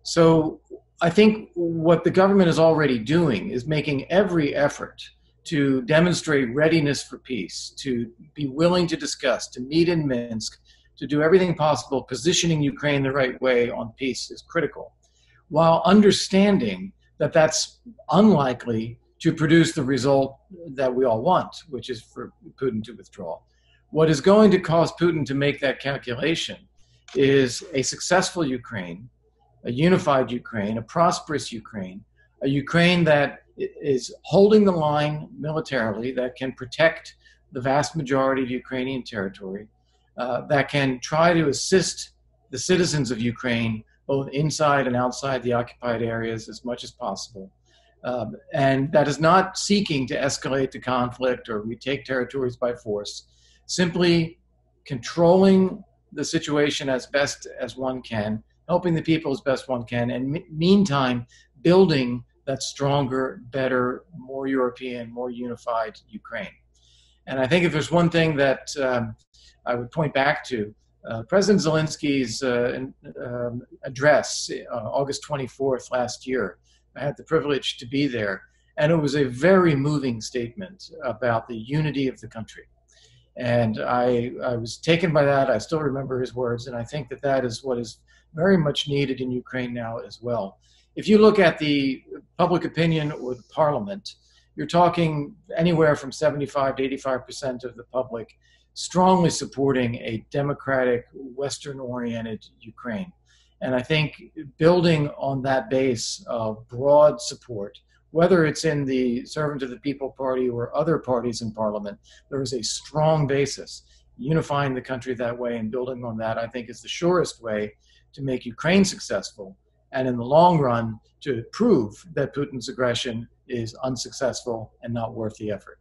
So I think what the government is already doing is making every effort to demonstrate readiness for peace, to be willing to discuss, to meet in Minsk, to do everything possible. Positioning Ukraine the right way on peace is critical, while understanding that that's unlikely to produce the result that we all want, which is for Putin to withdraw. What is going to cause Putin to make that calculation is a successful Ukraine, a unified Ukraine, a prosperous Ukraine, a Ukraine that is holding the line militarily, that can protect the vast majority of Ukrainian territory, that can try to assist the citizens of Ukraine, both inside and outside the occupied areas as much as possible, and that is not seeking to escalate the conflict or retake territories by force, simply controlling the situation as best as one can, helping the people as best one can, and meantime, building that stronger, better, more European, more unified Ukraine. And I think if there's one thing that I would point back to, President Zelensky's address, August 24th last year, I had the privilege to be there, and it was a very moving statement about the unity of the country. And I was taken by that. I still remember his words, and I think that that is what is very much needed in Ukraine now as well. If you look at the public opinion or the parliament, you're talking anywhere from 75 to 85% of the public strongly supporting a democratic, Western-oriented Ukraine. And I think building on that base of broad support, whether it's in the Servant of the People Party or other parties in parliament, there is a strong basis. Unifying the country that way and building on that, I think, is the surest way to make Ukraine successful, and in the long run, to prove that Putin's aggression is unsuccessful and not worth the effort.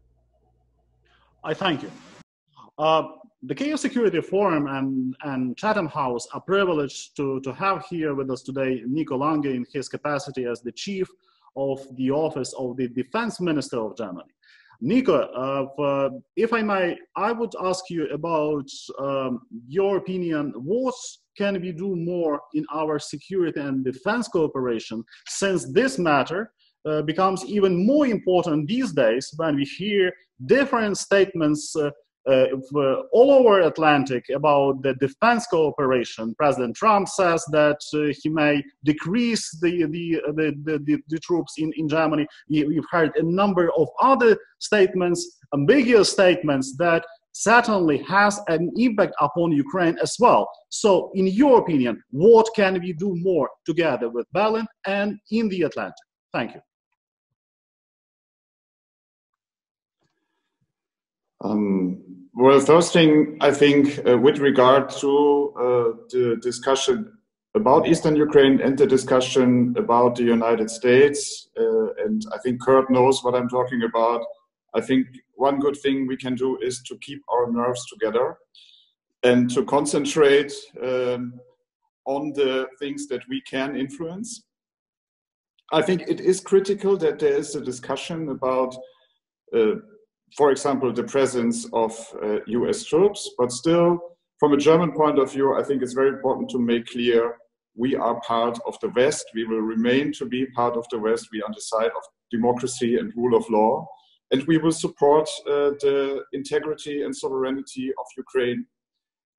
I thank you. The Kyiv Security Forum and Chatham House are privileged to have here with us today Nico Lange in his capacity as the chief of the office of the Defense Minister of Germany. Nico, if I may, I would ask you about your opinion. What can we do more in our security and defense cooperation, since this matter becomes even more important these days when we hear different statements all over Atlantic about the defense cooperation? President Trump says that he may decrease the troops in Germany. We've heard a number of other statements, ambiguous statements, that certainly has an impact upon Ukraine as well. So in your opinion, what can we do more together with Berlin and in the Atlantic? Thank you. Well, first thing, I think, with regard to the discussion about Eastern Ukraine and the discussion about the United States, and I think Kurt knows what I'm talking about, I think one good thing we can do is to keep our nerves together and to concentrate on the things that we can influence. I think it is critical that there is a discussion about for example, the presence of US troops, but still, from a German point of view, I think it's very important to make clear we are part of the West. We will remain to be part of the West. We are on the side of democracy and rule of law, and we will support the integrity and sovereignty of Ukraine,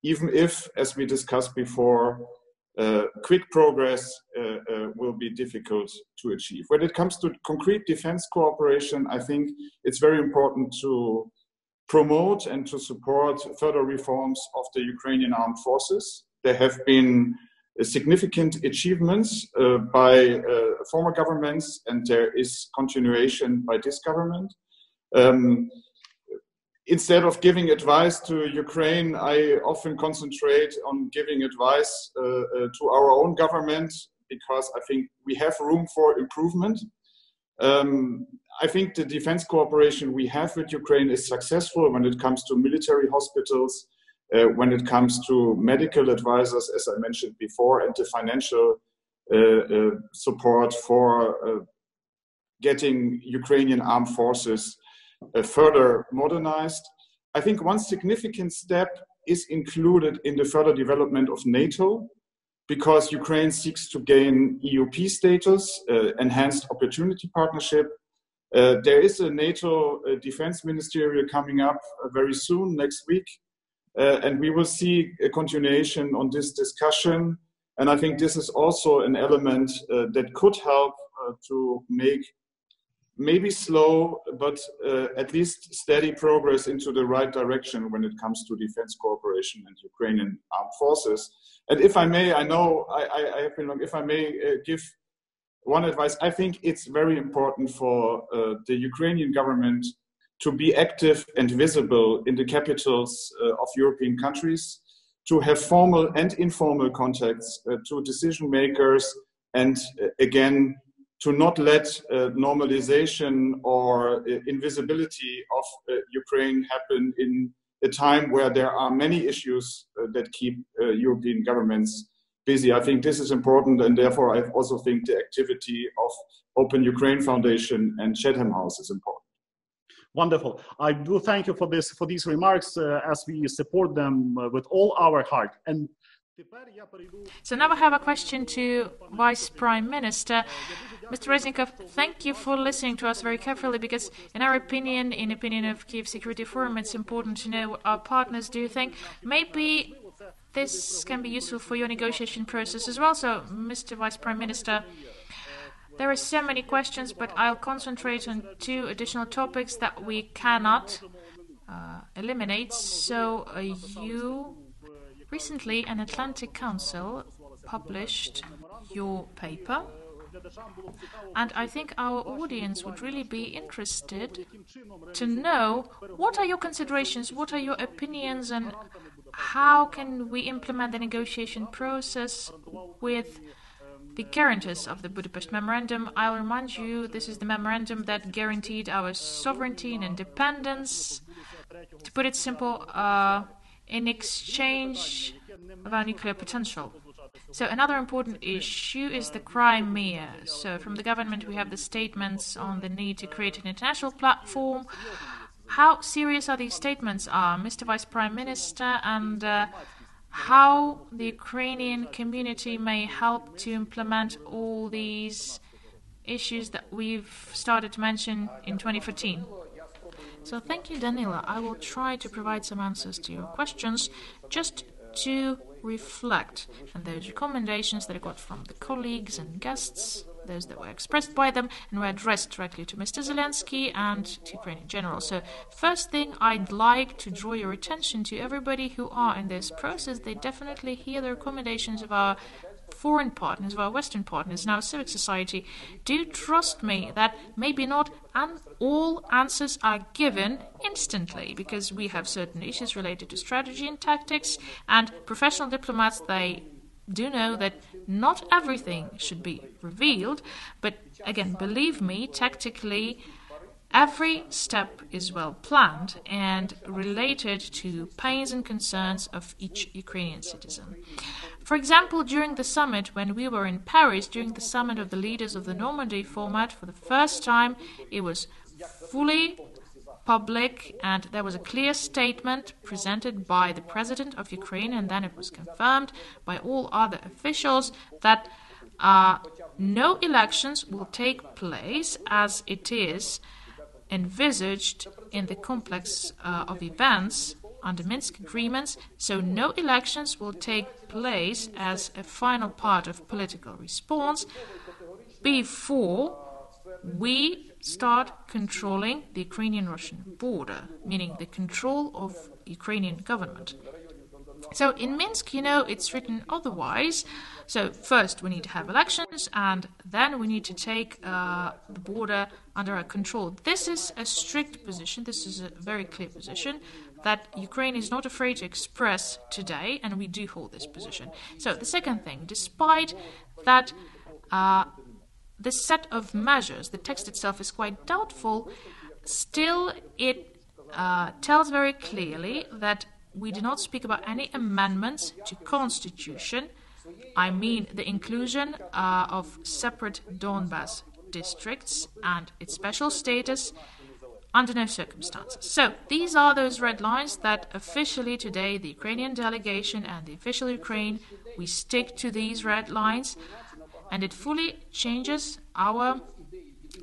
even if, as we discussed before, quick progress will be difficult to achieve. When it comes to concrete defense cooperation, I think it's very important to promote and to support further reforms of the Ukrainian armed forces. There have been significant achievements by former governments, and there is continuation by this government. Instead of giving advice to Ukraine, I often concentrate on giving advice to our own government, because I think we have room for improvement. I think the defense cooperation we have with Ukraine is successful when it comes to military hospitals, when it comes to medical advisors, as I mentioned before, and the financial support for getting Ukrainian armed forces further modernized. I think one significant step is included in the further development of NATO, because Ukraine seeks to gain EUP status, enhanced opportunity partnership. There is a NATO defense ministerial coming up very soon, next week, and we will see a continuation on this discussion. And I think this is also an element that could help to make maybe slow, but at least steady progress into the right direction when it comes to defense cooperation and Ukrainian armed forces. And if I may, I know I have been long, if I may give one advice, I think it's very important for the Ukrainian government to be active and visible in the capitals of European countries, to have formal and informal contacts to decision makers, and again, to not let normalization or invisibility of Ukraine happen in a time where there are many issues that keep European governments busy. I think this is important, and therefore I also think the activity of Open Ukraine Foundation and Chatham House is important. Wonderful. I do thank you for these remarks, as we support them with all our heart. And so now I have a question to Vice Prime Minister. Mr. Reznikov, thank you for listening to us very carefully, because in our opinion, in opinion of Kyiv Security Forum, it's important to know what our partners do think. Maybe this can be useful for your negotiation process as well. So, Mr. Vice Prime Minister, there are so many questions, but I'll concentrate on two additional topics that we cannot eliminate. So you recently, an Atlantic Council published your paper, and I think our audience would really be interested to know what are your considerations, what are your opinions, and how can we implement the negotiation process with the guarantors of the Budapest Memorandum. I'll remind you, this is the memorandum that guaranteed our sovereignty and independence, to put it simple, in exchange of our nuclear potential. So another important issue is the Crimea. So from the government we have the statements on the need to create an international platform. How serious are these statements, Mr. Vice Prime Minister, and how the Ukrainian community may help to implement all these issues that we've started to mention in 2014? So thank you, Danylo. I will try to provide some answers to your questions, just to reflect on those recommendations that I got from the colleagues and guests, those that were expressed by them and were addressed directly to Mr. Zelensky and to Ukraine in general. So first thing, I'd like to draw your attention to everybody who are in this process. They definitely hear the recommendations of our foreign partners, of our Western partners, and our civic society. Do trust me that maybe not all answers are given instantly, because we have certain issues related to strategy and tactics, and professional diplomats, they do know that not everything should be revealed, but again, believe me, tactically, every step is well planned and related to pains and concerns of each Ukrainian citizen. For example, during the summit, when we were in Paris, during the summit of the leaders of the Normandy format, for the first time, it was fully public, and there was a clear statement presented by the president of Ukraine, and then it was confirmed by all other officials that no elections will take place as it is envisaged in the complex of events under Minsk agreements. So no elections will take place as a final part of political response before we start controlling the Ukrainian-Russian border, meaning the control of Ukrainian government. So in Minsk, it's written otherwise. So first we need to have elections, and then we need to take the border under our control. This is a strict position. This is a very clear position that Ukraine is not afraid to express today, and we do hold this position. So the second thing, despite that this set of measures, the text itself is quite doubtful, still it tells very clearly that we do not speak about any amendments to constitution. I mean the inclusion of separate Donbas districts and its special status under no circumstances. So these are those red lines that officially today the Ukrainian delegation and the official Ukraine, we stick to these red lines, and it fully changes our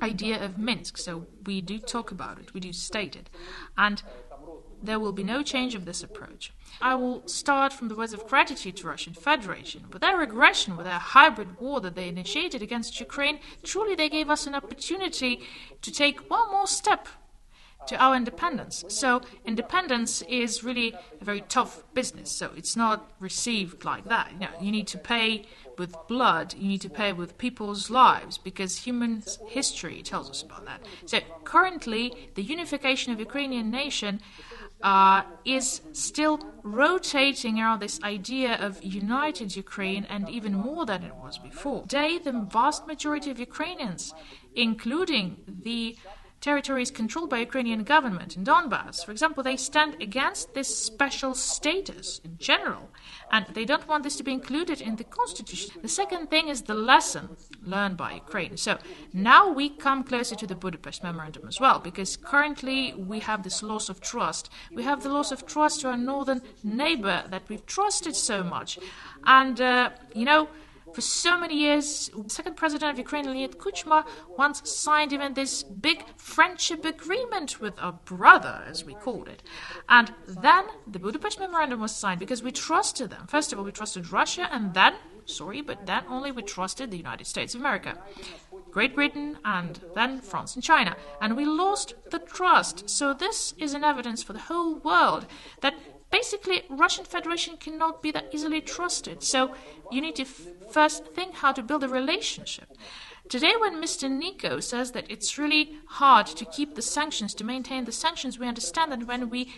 idea of Minsk. So we do talk about it, we do state it, and there will be no change of this approach. I will start from the words of gratitude to Russian Federation. With their aggression, with their hybrid war that they initiated against Ukraine, truly they gave us an opportunity to take one more step to our independence. So independence is really a very tough business. So it's not received like that. You need to pay with blood, you need to pay with people's lives, because human history tells us about that. So currently, the unification of Ukrainian nation is still rotating around this idea of united Ukraine, and even more than it was before. Today, the vast majority of Ukrainians, including the territories controlled by Ukrainian government in Donbas, for example, they stand against this special status in general, and they don't want this to be included in the constitution. The second thing is the lesson learned by Ukraine. So now we come closer to the Budapest Memorandum as well, because currently we have this loss of trust. We have the loss of trust to our northern neighbor that we've trusted so much. And, for so many years, the second president of Ukraine, Leonid Kuchma, once signed even this big friendship agreement with our brother, as we called it. And then the Budapest Memorandum was signed because we trusted them. First of all, we trusted Russia, and then only we trusted the United States of America. Great Britain, and then France and China. And we lost the trust. So this is an evidence for the whole world that basically Russian Federation cannot be that easily trusted. So you need to first think how to build a relationship. Today, when Mr. Nico says that it's really hard to keep the sanctions, to maintain the sanctions, we understand that when we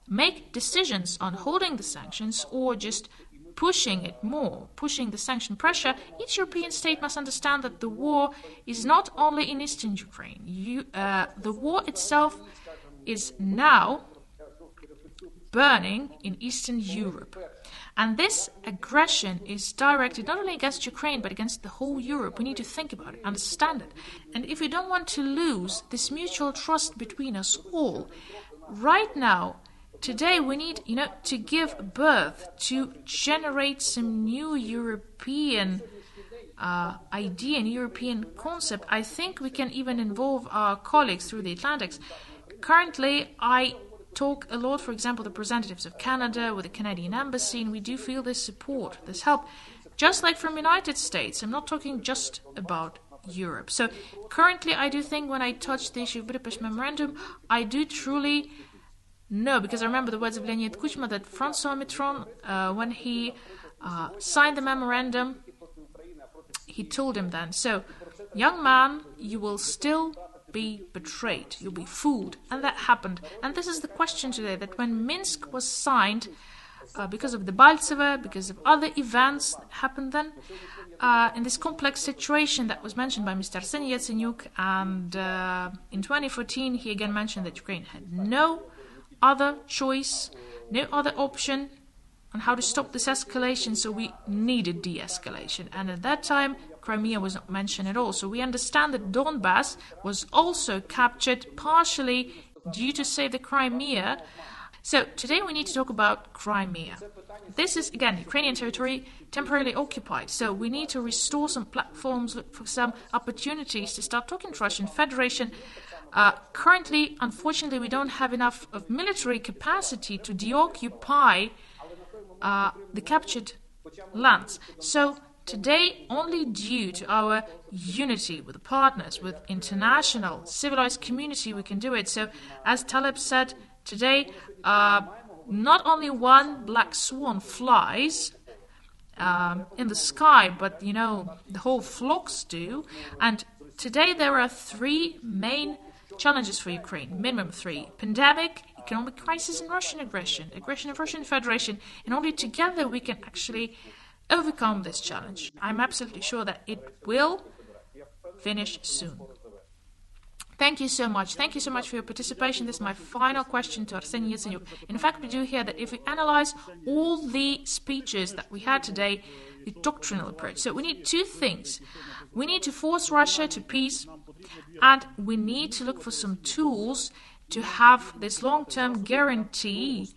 make decisions on holding the sanctions or just pushing it more, pushing the sanction pressure, each European state must understand that the war is not only in eastern Ukraine. The war itself is now burning in Eastern Europe. And this aggression is directed not only against Ukraine, but against the whole Europe. We need to think about it, understand it. And if we don't want to lose this mutual trust between us all, right now, today we need, to give birth, to generate some new European idea and European concept. I think we can even involve our colleagues through the Atlantics. Currently, I talk a lot, for example, the representatives of Canada with the Canadian Embassy, and we do feel this support, this help, just like from United States. I'm not talking just about Europe. So currently, I do think when I touch the issue of Budapest Memorandum, I do truly know, because I remember the words of Leonid Kuchma, that François Mitterrand, when he signed the memorandum, he told him then, so, young man, you will still be betrayed, you'll be fooled. And that happened. And this is the question today, that when Minsk was signed, because of the Baltseva, because of other events that happened then, in this complex situation that was mentioned by Mr. Arseniy Yatsenyuk, and in 2014 he again mentioned that Ukraine had no other choice, no other option on how to stop this escalation, so we needed de-escalation. And at that time, Crimea was not mentioned at all. So we understand that Donbass was also captured partially due to save the Crimea. So today we need to talk about Crimea. This is, again, Ukrainian territory temporarily occupied. So we need to restore some platforms, look for some opportunities to start talking to Russian Federation. Currently, unfortunately, we don't have enough of military capacity to deoccupy the captured lands. So today, only due to our unity with the partners, with international civilized community, we can do it. So, as Taleb said, today, not only one black swan flies in the sky, but, the whole flocks do. And today there are three main challenges for Ukraine, minimum three: pandemic, economic crisis, and Russian aggression of Russian Federation. And only together we can actually overcome this challenge. I'm absolutely sure that it will finish soon. Thank you so much. Thank you so much for your participation. This is my final question to Arseniy Yatsenyuk. In fact, we do hear that if we analyze all the speeches that we had today, the doctrinal approach. So we need two things. We need to force Russia to peace, and we need to look for some tools to have this long-term guarantee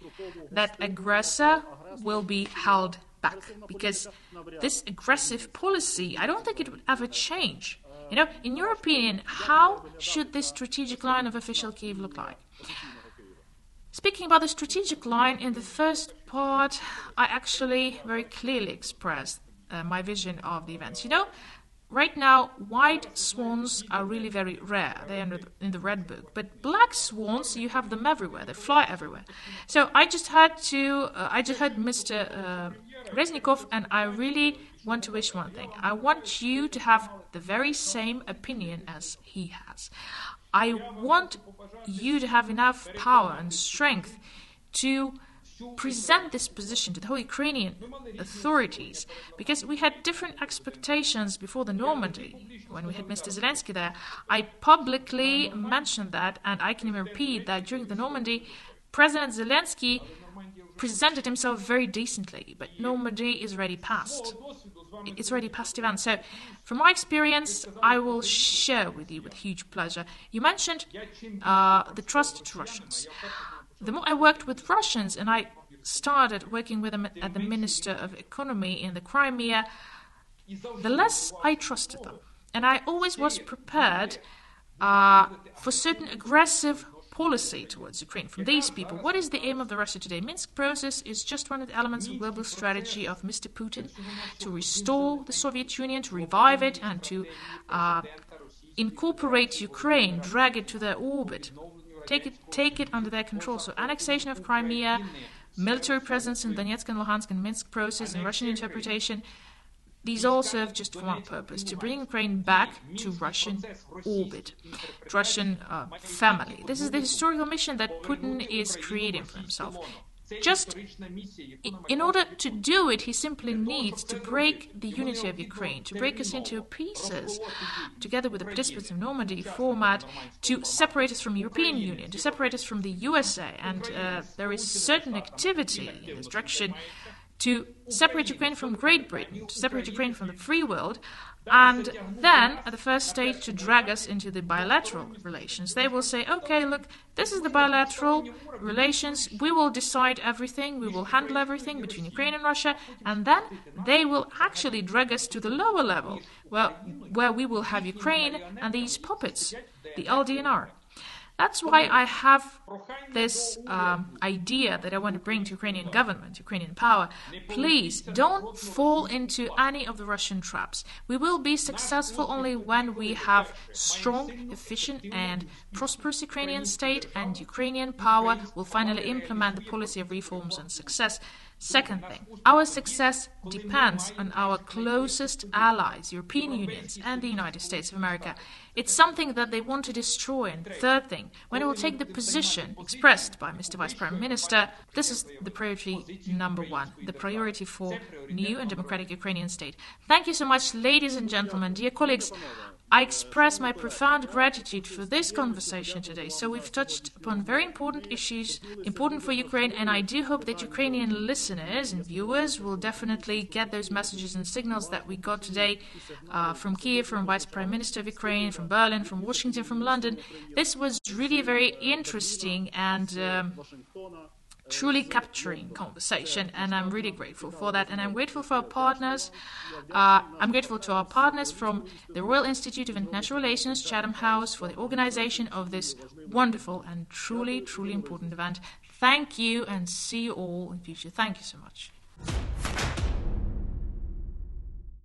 that aggressor will be held back. Because this aggressive policy, I don't think it would ever change. In your opinion, how should this strategic line of official Kyiv look like? Speaking about the strategic line, in the first part, I actually very clearly expressed my vision of the events. Right now, white swans are really very rare. They are in the Red Book. But black swans, you have them everywhere. They fly everywhere. So I just heard Mr. Reznikov, and I really want to wish one thing. I want you to have the very same opinion as he has. I want you to have enough power and strength to present this position to the whole Ukrainian authorities, because we had different expectations before the Normandy, when we had Mr. Zelensky there. I publicly mentioned that, and I can even repeat that during the Normandy, President Zelensky presented himself very decently, but Normandy is already past. It's already past event. So, from my experience, I will share with you with huge pleasure. You mentioned the trust to Russians. The more I worked with Russians, and I started working with them at the Minister of Economy in the Crimea, the less I trusted them. And I always was prepared for certain aggressive policy towards Ukraine from these people. What is the aim of the Russia Today? Minsk process is just one of the elements of global strategy of Mr. Putin to restore the Soviet Union, to revive it, and to incorporate Ukraine, drag it to their orbit, take it under their control. So annexation of Crimea, military presence in Donetsk and Luhansk and Minsk process and Russian interpretation, these all serve just for one purpose, to bring Ukraine back to Russian orbit, Russian family. This is the historical mission that Putin is creating for himself. Just in order to do it, he simply needs to break the unity of Ukraine, to break us into pieces, together with the participants of Normandy format, to separate us from the European Union, to separate us from the USA. And there is certain activity in this direction to separate Ukraine from Great Britain, to separate Ukraine from the free world, and then, at the first stage, to drag us into the bilateral relations. They will say, okay, look, this is the bilateral relations, we will decide everything, we will handle everything between Ukraine and Russia, and then they will actually drag us to the lower level, where we will have Ukraine and these puppets, the LDNR. That's why I have this idea that I want to bring to Ukrainian government, Ukrainian power. Please don't fall into any of the Russian traps. We will be successful only when we have strong, efficient and prosperous Ukrainian state, and Ukrainian power will finally implement the policy of reforms and success. Second thing, our success depends on our closest allies, European Unions and the United States of America. It's something that they want to destroy. And third thing, when it will take the position expressed by Mr. Vice Prime Minister, this is the priority number one, the priority for new and democratic Ukrainian state. Thank you so much, ladies and gentlemen, dear colleagues. I express my profound gratitude for this conversation today. So we've touched upon very important issues, important for Ukraine, and I do hope that Ukrainian listeners and viewers will definitely get those messages and signals that we got today from Kyiv, from Vice Prime Minister of Ukraine, from Berlin, from Washington, from London. This was really very interesting and truly capturing conversation, and I'm really grateful for that. And I'm grateful for our partners. I'm grateful to our partners from the Royal Institute of International Relations, Chatham House, for the organization of this wonderful and truly, truly important event. Thank you, and see you all in future. Thank you so much.